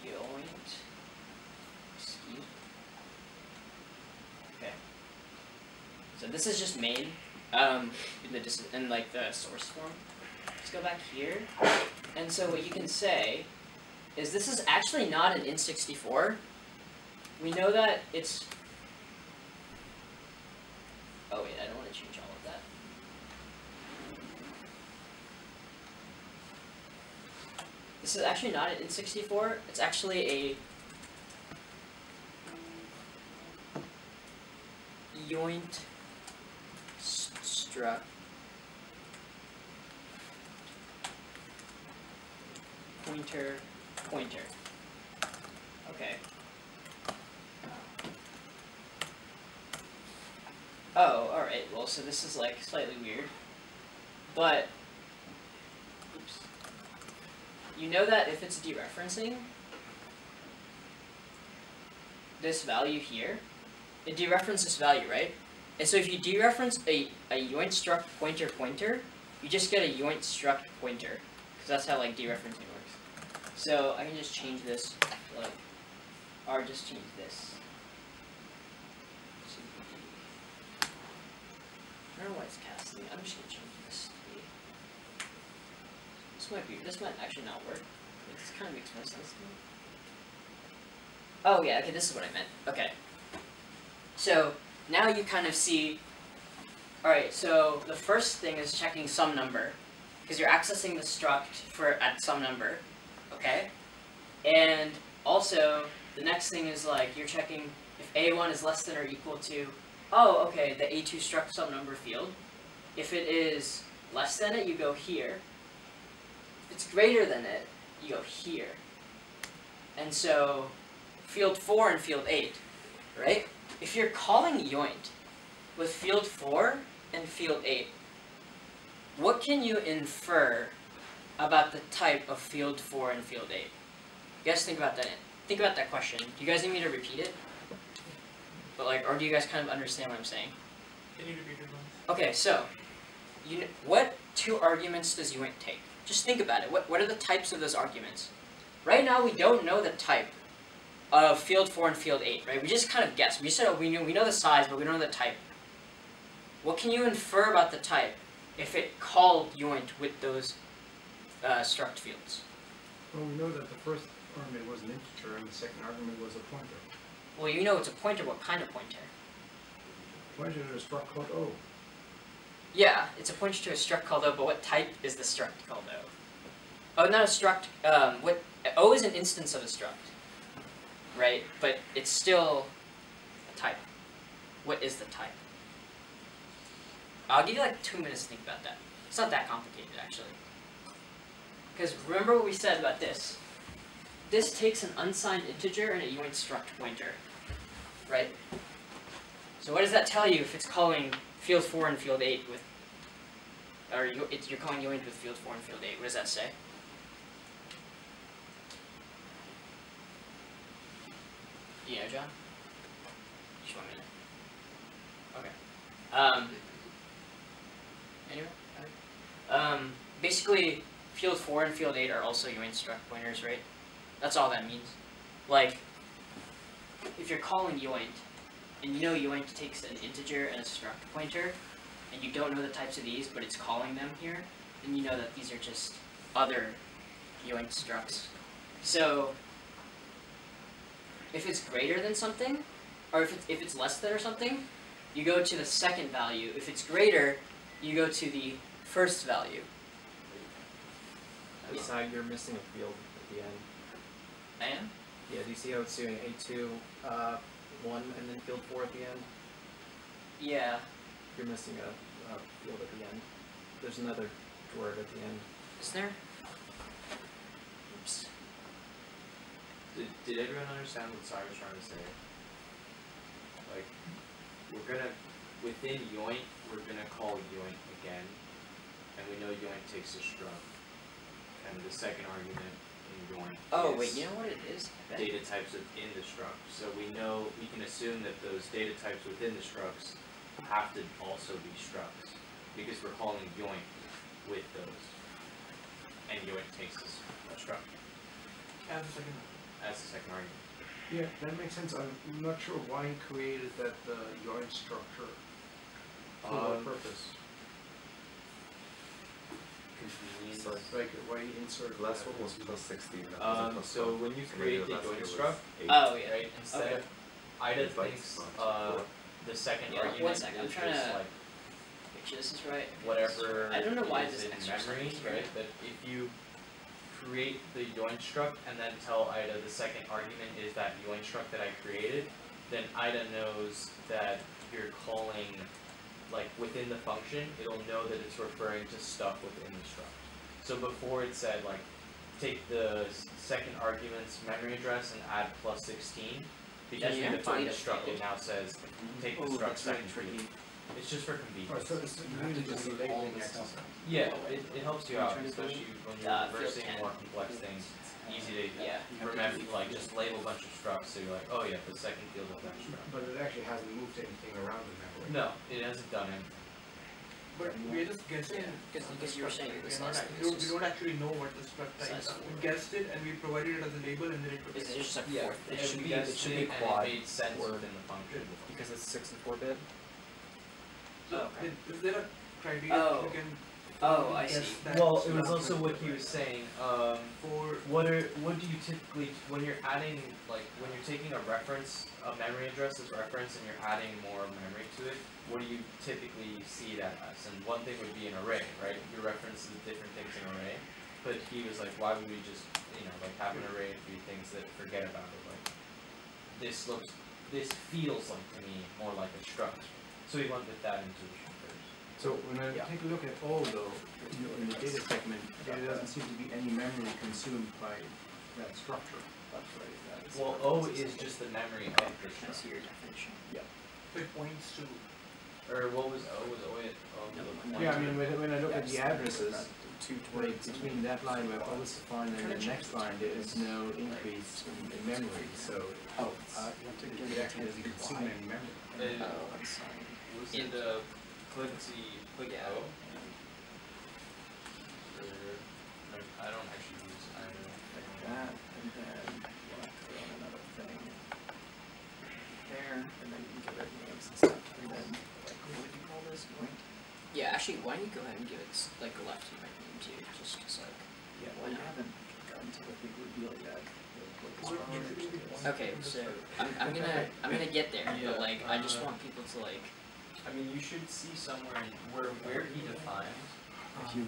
yoint, excuse. Okay. So this is just main, in like the source form. Let's go back here, and so what you can say is this is actually not an int64. We know that it's. Oh wait, I don't want to change all of that. This is actually not an int64. It's actually a yoint struct pointer. Okay. Oh, alright, well, so this is like slightly weird, but, oops. You know that if it's dereferencing this value here, it dereferences this value, right? And so if you dereference a yoint struct pointer, you just get a yoint struct pointer, because that's how like dereferencing works. So I can just change this, like, or just change this. I don't know why it's casting. I'm just gonna change this to be. This might actually not work. This kind of makes more sense to me. Oh yeah, okay, this is what I meant. Okay. So now you kind of see. Alright, so the first thing is checking some number, because you're accessing the struct at some number. Okay? And also the next thing is like you're checking if A1 is less than or equal to. Oh, okay, the A2 struct some number field. If it is less than it, you go here. If it's greater than it, you go here. And so, field 4 and field 8, right? If you're calling yoint with field 4 and field 8, what can you infer about the type of field 4 and field 8? You guys think about that. Think about that question. Do you guys need me to repeat it? But like, or do you guys kind of understand what I'm saying? Can you repeat it once? Okay, so, what 2 arguments does yoint take? Just think about it. What are the types of those arguments? Right now, we don't know the type of field 4 and field 8, right? We just kind of guess. We said, oh, we know the size, but we don't know the type. What can you infer about the type if it called yoint with those struct fields? Well, we know that the first argument was an integer and the second argument was a pointer. Well, you know it's a pointer. What kind of pointer? Pointer to a struct called O. Yeah, it's a pointer to a struct called O, but what type is the struct called O? Oh, not a struct. O is an instance of a struct, right? But it's still a type. What is the type? I'll give you like 2 minutes to think about that. It's not that complicated, actually. Because remember what we said about this. This takes an unsigned integer and a yoint struct pointer, right? So what does that tell you if it's calling field 4 and field 8 with, or you're calling yoint with field 4 and field 8? What does that say? Do you know, John? Just 1 minute. Okay. Anyway. Basically, field 4 and field 8 are also yoint struct pointers, right? That's all that means. Like, if you're calling yoint, and you know yoint takes an integer and a struct pointer, and you don't know the types of these, but it's calling them here, then you know that these are just other yoint structs. So, if it's greater than something, or if it's less than or something, you go to the second value. If it's greater, you go to the first value. Outside, you're missing a field at the end. I am? Yeah, do you see how it's doing A2, 1, and then field 4 at the end? Yeah. You're missing a field at the end. There's another word at the end. Is there? Oops. Did everyone understand what Sai was trying to say? Like, we're gonna, within yoint, we're gonna call yoint again, and we know yoint takes a struct, and the second argument in yoint wait, you know what it is? Data types within the struct. So we know, we can assume that those data types within the structs have to also be structs, because we're calling yoint with those, and yoint takes a struct As a second. as the second argument. Yeah, that makes sense. I'm not sure why he created that yoint structure. For what purpose? Convenience. So, like, why he inserted Last that? one was plus 16. So when you create the joint struct, Oh, yeah. right, instead, IDA thinks the second argument 1 second, I'm is trying just to like make sure this is right. whatever I don't know why is this in exercise memory, is here. right? But if you create the joint struct and then tell IDA the second argument is that joint struct that I created, then IDA knows that you're calling, like within the function, it'll know that it's referring to stuff within the struct. So before it said like, take the second argument's memory address and add plus 16, because we defined the struct, it now says take the struct second. It's just for convenience. So it's really just a labeling exercise. Yeah, it helps you out, especially when you're reversing more complex things. It's easy to remember, like just label a bunch of structs, so you're like, oh yeah, the second field of that struct. But it actually hasn't moved anything around in memory. No, it hasn't done anything. But we're just guessing. Because you were saying it was less. We don't actually know what the struct types are. We guessed it and we provided it as a label and then it took Is it. it just a Yeah, fourth? It should be quad and it made sense within the function. because it's 64 bit. So, Okay. is there a criteria Oh. you can Oh, I guess see. that Well, it was struct also what he was saying, for what do you typically, when you're adding, like, when you're taking a reference, a memory address as reference and you're adding more memory to it, what do you typically see that as? And one thing would be an array, right? Your references different things in an array. But he was like, why would we just, like have an array of 3 things that forget about it? Like, this feels like to me more like a struct. So he went with that intuition first. So when I take a look at O though, in the data segment, there doesn't seem to be any memory consumed by that structure. That's right. Well, O is just the memory of the That's struct. your definition. so it points to Or what was O? Was O it? Yeah, I mean, when I look at the addresses, like between that line where O is defined and the next line, there is no increase in memory, so it actually doesn't consume any memory. Was it click O? Or, I don't actually use either. That, and then we'll throw in another thing there, and then you can give it names and stuff, and then, like, what would you call this? Joint? Yeah, actually, why don't you go ahead and give it like a left and right name too, just like. Yeah, well, you haven't gotten to the big reveal yet. Okay, so I'm gonna get there, but like I just want people to like. I mean, you should see somewhere where he defined.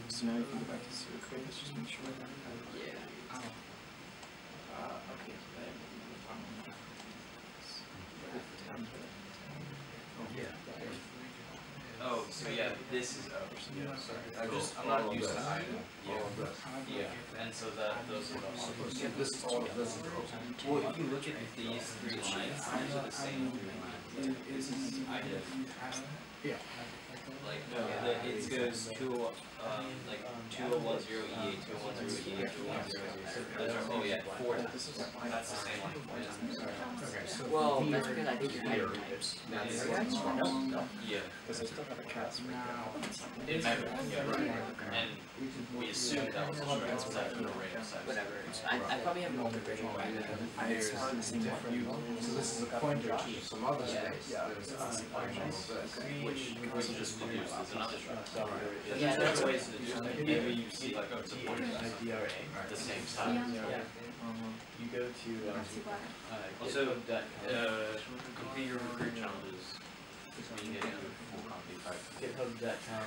So now you can go back to zero code, let's just make sure that. Yeah. Okay, Yeah. Oh, so yeah, this is O. Yeah, sorry. I'm not used to I. Yeah. And so those are the options. Yeah, this is all of this. Well, if you look at these three lines, these are the same three lines. This is I did. Yeah. Like it goes like 2010 E8, 2010 E8, 2010. Oh yeah, 4 times. That's the same line. Okay, so Well, that's because I think you're higher types. Yeah. because I still have a cast right now. In memory, yeah, right. And we assumed that was a straight side for the random size. Whatever. I probably have an older version. It's not the same one. So this is a pointer to some other space. Yeah. Which just produced as another structure. Yeah, There's ways to do it. Maybe you see like it's a pointer the same size. Yeah. You go to also complete your recruit challenges. You get full complete 5. GitHub.com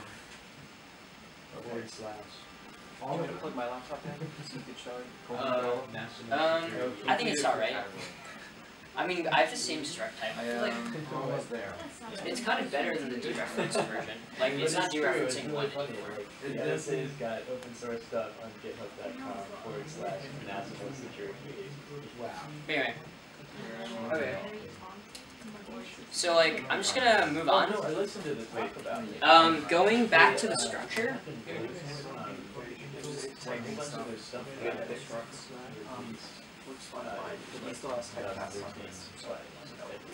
/ I'm gonna plug my laptop in so you can show I think it's alright. I mean, I have the same struct type. I feel like almost there. it's kind of better than the dereferenced version. Like, it's not dereferencing one anymore. This has got open source stuff on GitHub.com / national security. Wow. Anyway. Okay. So, like, I'm just gonna move on. I listened to this talk about Going back to the structure.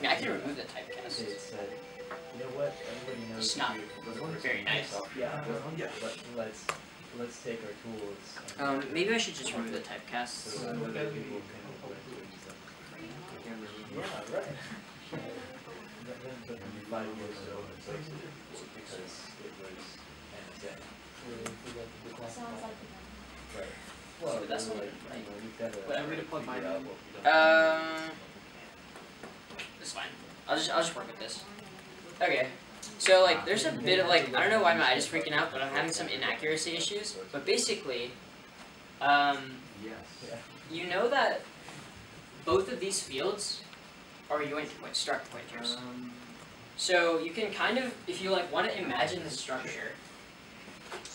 Yeah, I can remove the typecast. You know what? Everybody knows. It's not very nice. Yeah. Let's take our tools. Maybe I should just remove the typecast. So that other people can. Yeah, right. That took me 5 years to open source it because it was NSA. Sounds like Right. Well, that's not like, right. You've got to. Whatever. to plug mine in. It's fine. I'll just work with this. Okay. So like, there's a bit of like, I don't know why my eye is freaking out, but I'm having some inaccuracy issues. But basically, you know that both of these fields are struct pointers. So you can kind of, if you like want to imagine the structure,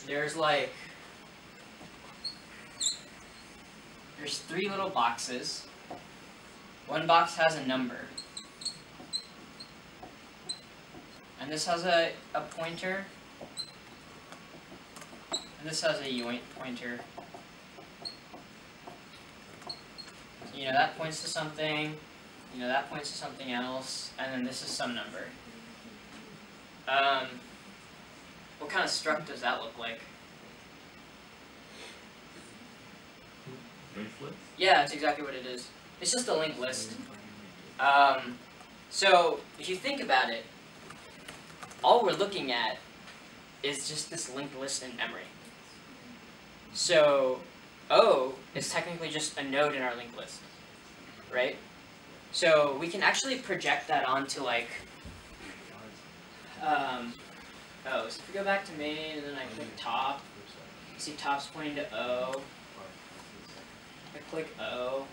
there's 3 little boxes. One box has a number. And this has a pointer. And this has a yoint pointer. You know, that points to something. You know, that points to something else. And then this is some number. What kind of struct does that look like? Yeah, that's exactly what it is. It's just a linked list. So, if you think about it, all we're looking at is just this linked list in memory. So, O is technically just a node in our linked list, right? So, we can actually project that onto like, so if we go back to main and then I click top, you see top's pointing to O. I click O.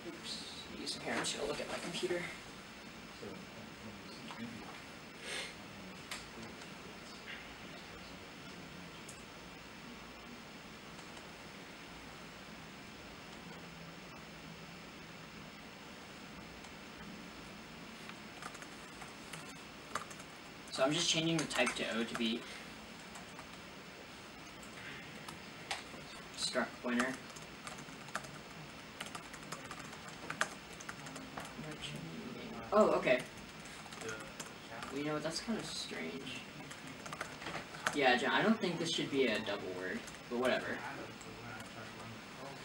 Oops. Here, I'm just gonna look at my computer. So I'm just changing the type to O to be struct pointer. Oh, okay. Well, you know what, that's kind of strange. Yeah, John, I don't think this should be a double word, but whatever.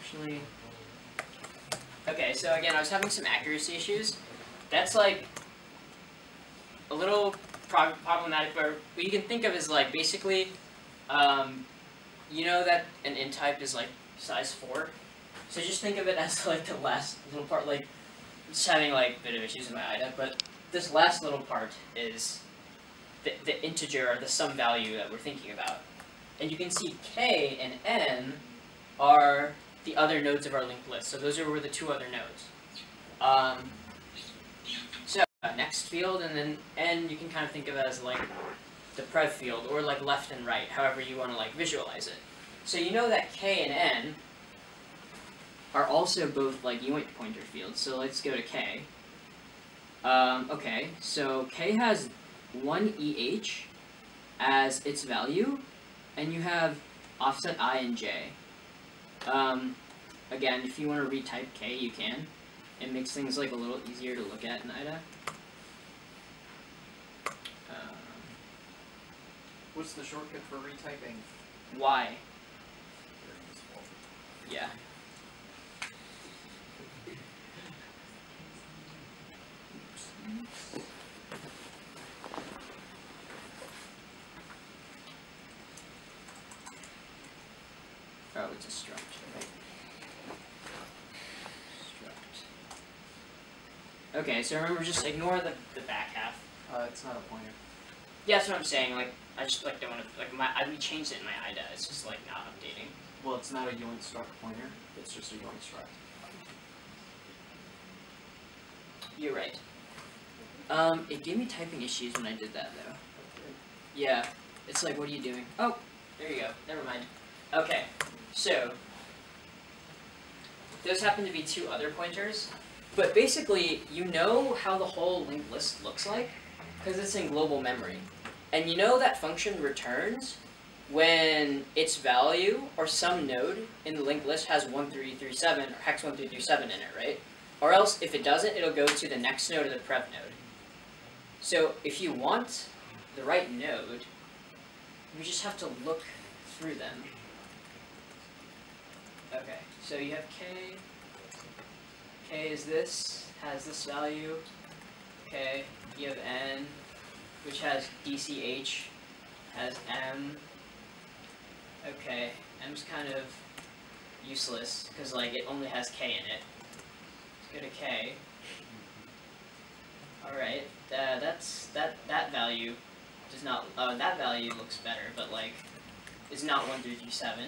Actually... Okay, so again, I was having some accuracy issues. That's like a little problematic, but what you can think of as like basically, you know that an int type is like size 4? So just think of it as like the last little part, like just having like a bit of issues with my IDA, but this last little part is the integer or the sum value that we're thinking about. And you can see K and N are the other nodes of our linked list. So those are the 2 other nodes. So next field, and then n you can kind of think of it as like the prev field, or like left and right, however you want to like visualize it. So you know that k and n are also both like yoint pointer fields. So let's go to k. Okay, so k has 1 EH as its value, and you have offset I and j. Again, if you want to retype k, you can. It makes things like a little easier to look at in IDA. What's the shortcut for retyping? Y. Yeah. Oh, it's a struct, right? Struct. Okay, so remember, just ignore the back half. It's not a pointer. Yeah, that's what I'm saying. Like, I just like don't want to like we changed it in my IDA. It's just like not updating. Well, it's not a yoint struct pointer. It's just a yoint struct. You're right. It gave me typing issues when I did that though. Yeah, it's like, what are you doing? Oh, there you go. Never mind. Okay, so those happen to be two other pointers, but basically you know how the whole linked list looks like because it's in global memory, and you know that function returns when its value or some node in the linked list has 1337 or hex 1337 in it, right? Or else if it doesn't, it'll go to the next node of the prev node. So if you want the right node, you just have to look through them. Okay, so you have k. K is this, has this value. Okay, you have n, which has DCH, has m. Okay, m's kind of useless because like it only has k in it. Let's go to k. All right, that value does not. That value looks better, but like is not 1337.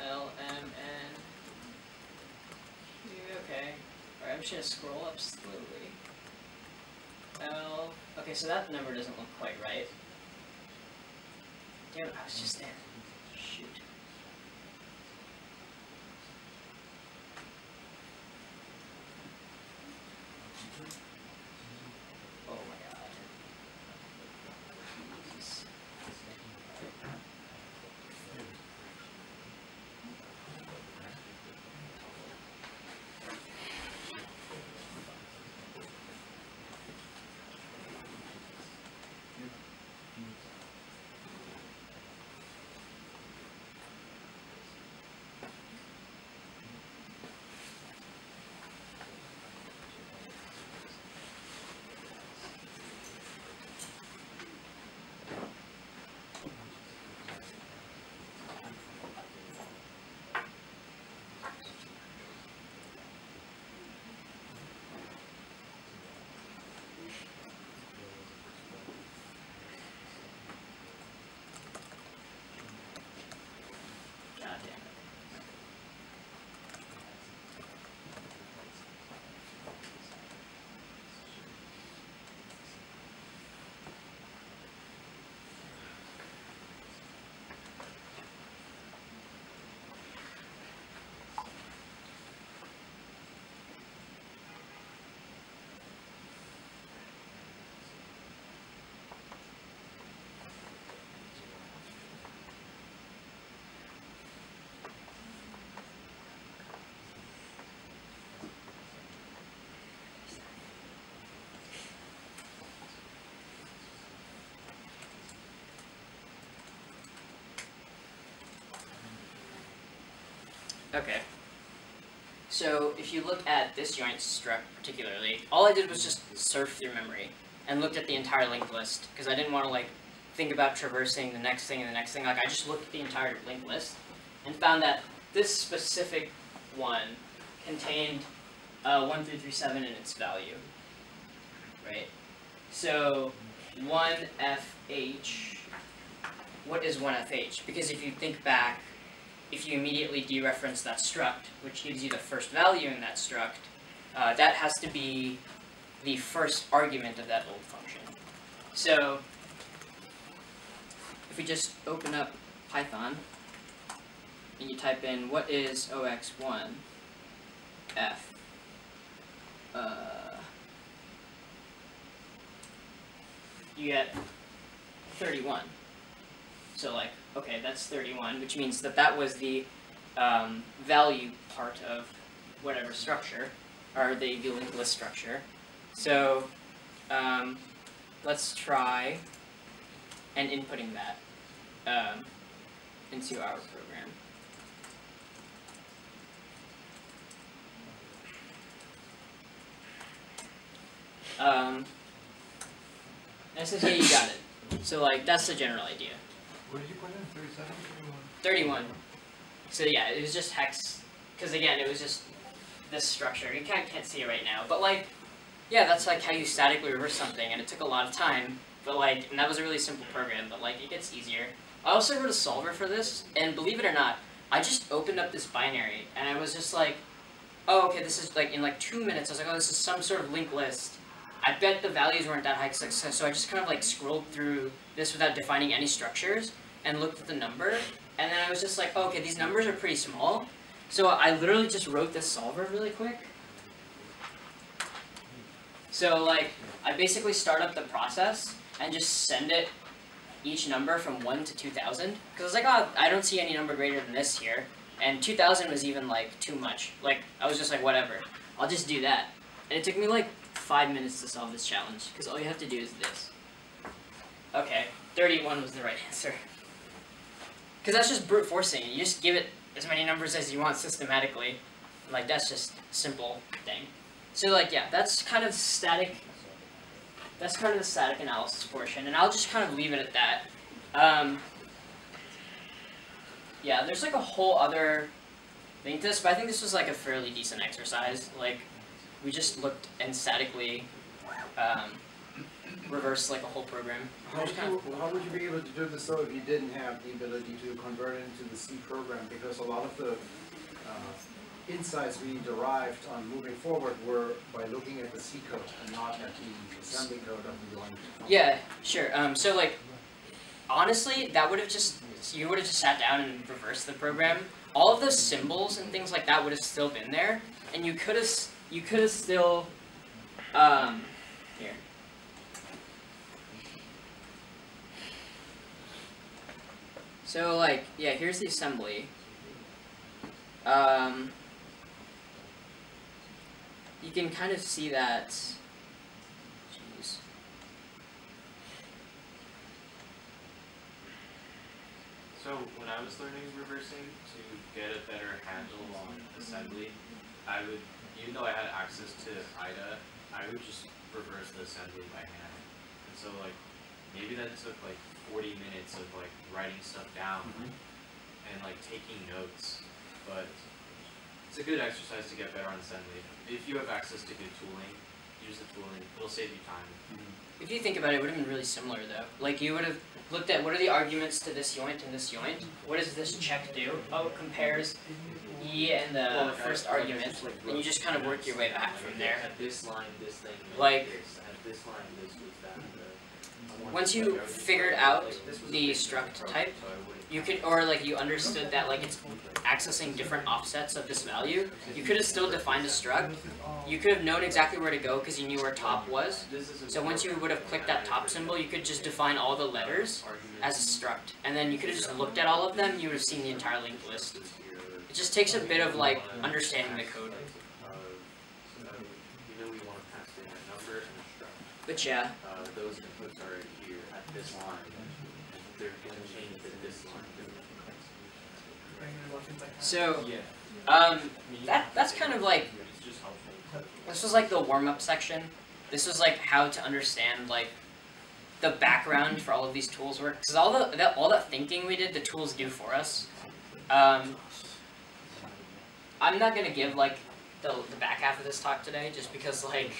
L M N. Okay. All right, I'm just gonna scroll up slowly. L. Okay, so that number doesn't look quite right. Damn it, I was just there. Shoot. Oh my god. Jeez. God damn it. Okay. So if you look at this joint struct particularly, all I did was just surf through memory and looked at the entire linked list because I didn't want to like think about traversing the next thing and the next thing. Like I just looked at the entire linked list and found that this specific one contained 1337 in its value, right? So 1FH, what is 1FH? Because if you think back if you immediately dereference that struct, which gives you the first value in that struct, that has to be the first argument of that old function. So if we just open up Python and you type in what is ox1 f, you get 31. So like, okay, that's 31, which means that that was the value part of whatever structure, or the linked list structure. So let's try and inputting that into our program. And it says, yeah, you got it. So like, that's the general idea. What did you put in? 37? 31. So yeah, it was just hex, because again, it was just this structure. You can't see it right now, but like, yeah, that's like how you statically reverse something, and it took a lot of time, but like, and that was a really simple program, but like, it gets easier. I also wrote a solver for this, and believe it or not, I just opened up this binary, and I was just like, oh, okay, this is like, in like 2 minutes, I was like, oh, this is some sort of linked list. I bet the values weren't that high, so I just kind of like scrolled through this without defining any structures, and looked at the number, and then I was just like, oh, okay, these numbers are pretty small, so I literally just wrote this solver really quick. So like, I basically start up the process, and just send it each number from 1 to 2000, because I was like, oh, I don't see any number greater than this here, and 2000 was even like too much. Like, I was just like, whatever, I'll just do that. And it took me like 5 minutes to solve this challenge, because all you have to do is this. Okay, 31 was the right answer. Because that's just brute forcing. You just give it as many numbers as you want systematically. Like, that's just a simple thing. So like, yeah, that's kind of static. That's kind of the static analysis portion, and I'll just kind of leave it at that. Yeah, there's like a whole other thing to this, but I think this was like a fairly decent exercise. Like, we just looked and statically reversed like a whole program. How would you be able to do this though if you didn't have the ability to convert it into the C program? Because a lot of the insights we derived on moving forward were by looking at the C code and not at the assembly code of the language. Yeah, sure. So like, honestly, that would have just, you would have just sat down and reversed the program. All of those symbols and things like that would have still been there, and you could have still, here. So like, yeah, here's the assembly. You can kind of see that, jeez. So when I was learning reversing to get a better handle on assembly, I would, even though I had access to IDA, I would just reverse the assembly by hand. And so like, maybe that took like 40 minutes of like writing stuff down and like taking notes, but it's a good exercise to get better on assembly. If you have access to good tooling, use the tooling, it'll save you time. If you think about it, it would have been really similar though. Like, you would have looked at what are the arguments to this joint and this joint, what does this check do? Oh, it compares E and the first argument, and you just kind of work your way back from there. At this line, this thing, like, at this line, this was that. Once you figured out the struct type, you could, or like you understood that like it's accessing different offsets of this value, you could have still defined a struct. You could have known exactly where to go because you knew where top was. So once you would have clicked that top symbol, you could just define all the letters as a struct. And then you could have just looked at all of them, you would have seen the entire linked list. It just takes a bit of like understanding the code. But yeah. Those inputs are here at this line. They're going to change to this line. So, that's kind of like, this was like the warm-up section. This was like how to understand like the background for all of these tools work. Because all that thinking we did, the tools do for us. I'm not gonna give like the back half of this talk today, just because like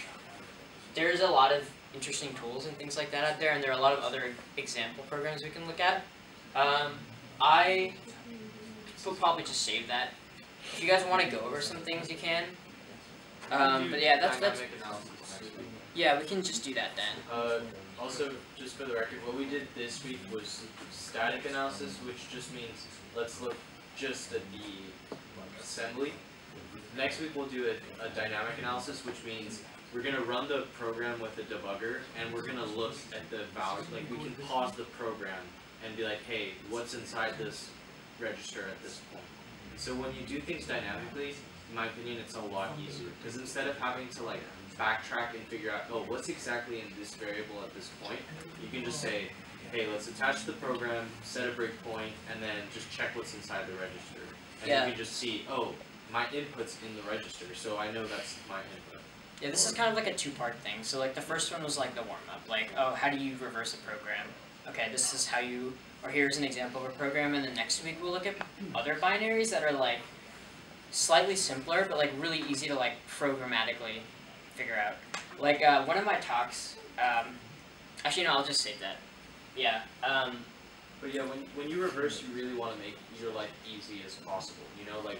there's a lot of interesting tools and things like that out there, and there are a lot of other example programs we can look at. we'll probably just save that. If you guys want to go over some things, you can. But yeah, that's yeah, we can just do that then. Also, just for the record, what we did this week was static analysis, which just means let's look just at the assembly. Next week we'll do a dynamic analysis, which means we're going to run the program with a debugger, and we're going to look at the values. Like, we can pause the program and be like, hey, what's inside this register at this point? And so when you do things dynamically, in my opinion, it's a lot easier, because instead of having to like backtrack and figure out, oh, what's exactly in this variable at this point, you can just say, hey, let's attach the program, set a breakpoint, and then just check what's inside the register. And you can just see, oh, my input's in the register, so I know that's my input. Yeah, this is kind of like a two-part thing. So like the first one was like the warm-up, like, oh, how do you reverse a program? Okay, this is how you, or here's an example of a program, and then next week we'll look at other binaries that are like slightly simpler, but like really easy to like programmatically figure out. Like one of my talks, actually no, I'll just save that. Yeah. But yeah, when you reverse, you really want to make your life easy as possible. You know, like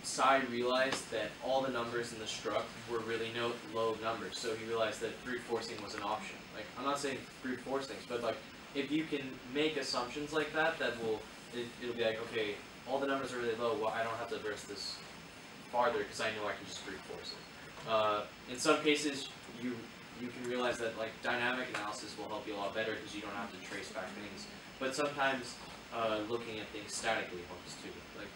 Sai realized that all the numbers in the struct were really low numbers, so he realized that brute forcing was an option. Like, I'm not saying brute force things, but like if you can make assumptions like that, it'll be like, okay, all the numbers are really low. Well, I don't have to reverse this farther because I know I can just brute force it. In some cases, you can realize that like dynamic analysis will help you a lot better because you don't have to trace back things. But sometimes looking at things statically helps too. Like,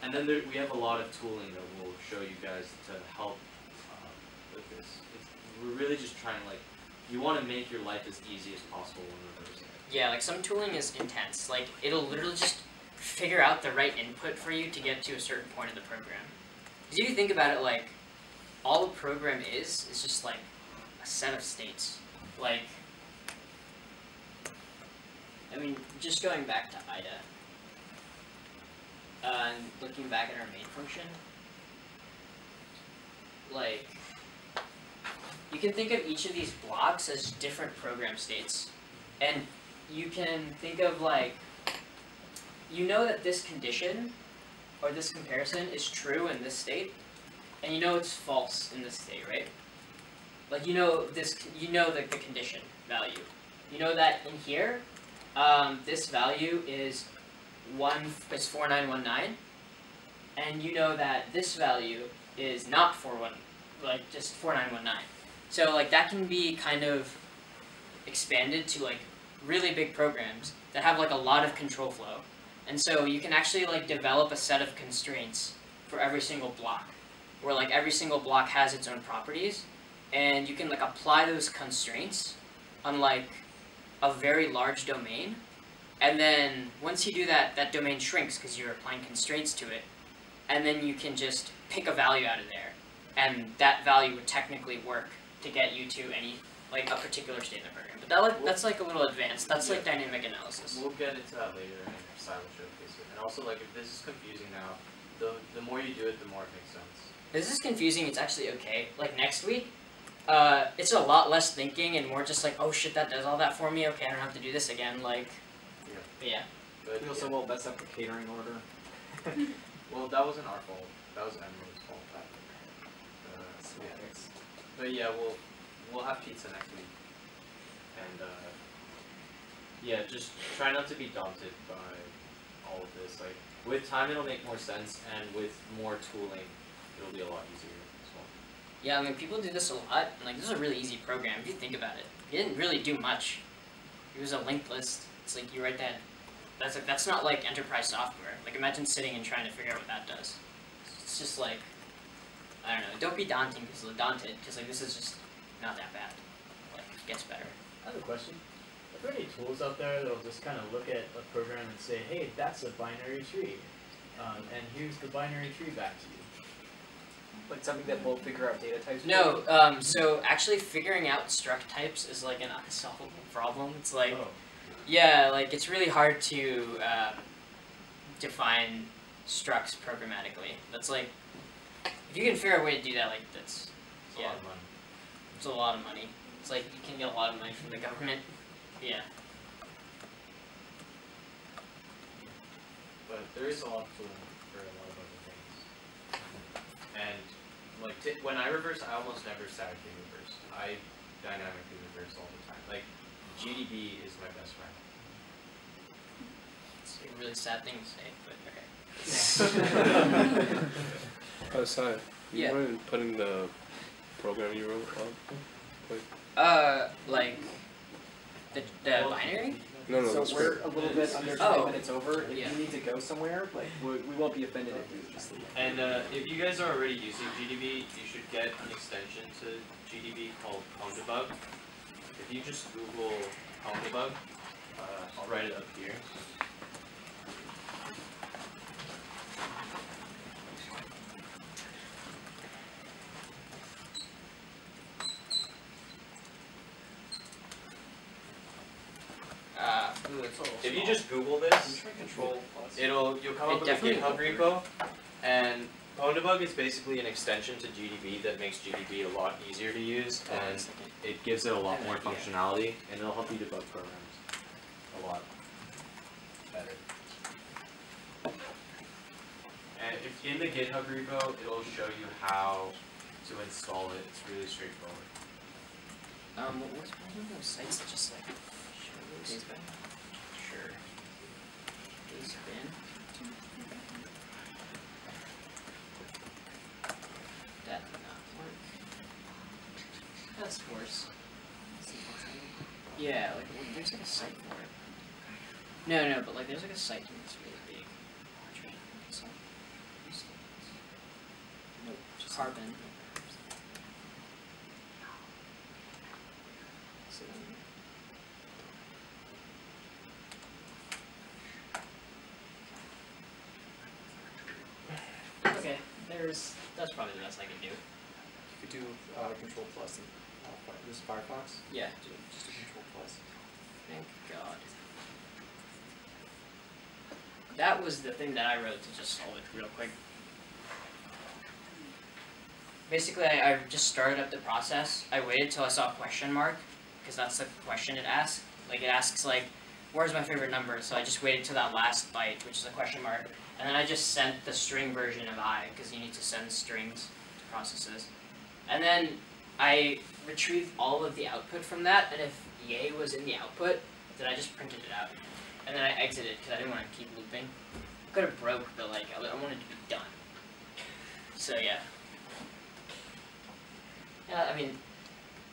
and then we have a lot of tooling that we'll show you guys to help with this. We're really just trying to like, you want to make your life as easy as possible when reversing it. Yeah, like some tooling is intense. Like it'll literally just figure out the right input for you to get to a certain point of the program. Because if you think about it, like all a program is just like a set of states. Like, I mean, just going back to IDA, and looking back at our main function, like, you can think of each of these blocks as different program states. And you can think of like, you know that this condition, or this comparison, is true in this state, and you know it's false in this state, right? Like you know this, you know the condition value. You know that in here, this value is 4919, and you know that this value is not just 4919. So like that can be kind of expanded to like really big programs that have like a lot of control flow. And so you can actually like develop a set of constraints for every single block, where like every single block has its own properties, and you can like apply those constraints on like a very large domain. And then once you do that, that domain shrinks because you're applying constraints to it. And then you can just pick a value out of there, and that value would technically work to get you to any like a particular state in the program. But that's like a little advanced. That's like dynamic analysis. We'll get into that later in Sai will showcase it. And also, like, if this is confusing now, the more you do it, the more it makes sense. If this is confusing, it's actually okay. Like next week, it's a lot less thinking and more just like, oh shit, that does all that for me. Okay, I don't have to do this again. Like, yeah. But we also will mess up the catering order. Well, that wasn't our fault. That was Emerald's fault. But yeah, we'll have pizza next week. And yeah, just try not to be daunted by all of this. Like, with time it'll make more sense, and with more tooling it'll be a lot easier as well. Yeah, I mean, people do this a lot, and like, this is a really easy program if you think about it. You didn't really do much. It was a linked list. It's like you write that. That's not like enterprise software. Like, imagine sitting and trying to figure out what that does. It's just like, I don't know. Don't be daunted because like this is just not that bad. Like, it gets better. I have a question. Are there any tools out there that'll just kind of look at a program and say, hey, that's a binary tree, and here's the binary tree back to you? Like something that will figure out data types? No, so actually figuring out struct types is like an unsolvable problem. It's like, yeah, like it's really hard to define structs programmatically. That's like, if you can figure out a way to do that, like that's, yeah, it's a lot of money. It's like you can get a lot of money from the government. Yeah. but there is a lot to learn for a lot of other things. And like when I reverse, I almost never statically reverse. I dynamically reverse all the time. Like GDB is my best friend. It's a really sad thing to say, but okay. Sai, you Yeah. mind putting the program you wrote up? Like the binary? No, So the we're script. a little bit under 20 Oh. minutes over. If Yeah. you need to go somewhere, like we won't be offended if you just leave. And if you guys are already using GDB, you should get an extension to GDB called Debug. If you just Google Debug, I'll write it up here. If you just Google this, you'll come up with a GitHub repo, and Debug is basically an extension to GDB that makes GDB a lot easier to use, and it gives it a lot more functionality, and it'll help you debug programs a lot better. And if in the GitHub repo, it'll show you how to install it. It's really straightforward. What's one of those sites that just like shows? Sure. Is bin. That did not work. That's worse. Yeah, like there's like a site for it. No, but like there's like a site that's really big. Nope, just carbon. Okay, that's probably the best I can do. You could do Control Plus and this Firefox. Yeah, Just do Control Plus. thank God. That was the thing that I wrote to just solve it real quick. Basically, I just started up the process. I waited till I saw a question mark, because that's the question it asks. Like, it asks, like, where's my favorite number? So I just waited till that last byte, which is a question mark. And then I just sent the string version of I, because you need to send strings to processes. And then I retrieved all of the output from that, and if yay was in the output, then I just printed it out. And then I exited, because I didn't want to keep looping. I could have broke, but like, I wanted to be done. So yeah. Yeah, I mean,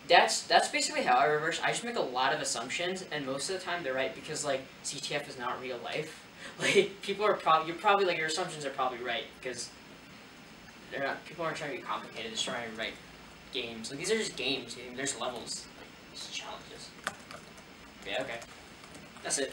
that's basically how I reverse. I just make a lot of assumptions, and most of the time they're right, because like, CTF is not real life. Like, people are probably like, your assumptions are probably right, because they're not, people aren't trying to be complicated, they're just trying to write games. Like, these are just games, there's levels, like, there's challenges. Yeah, okay. That's it.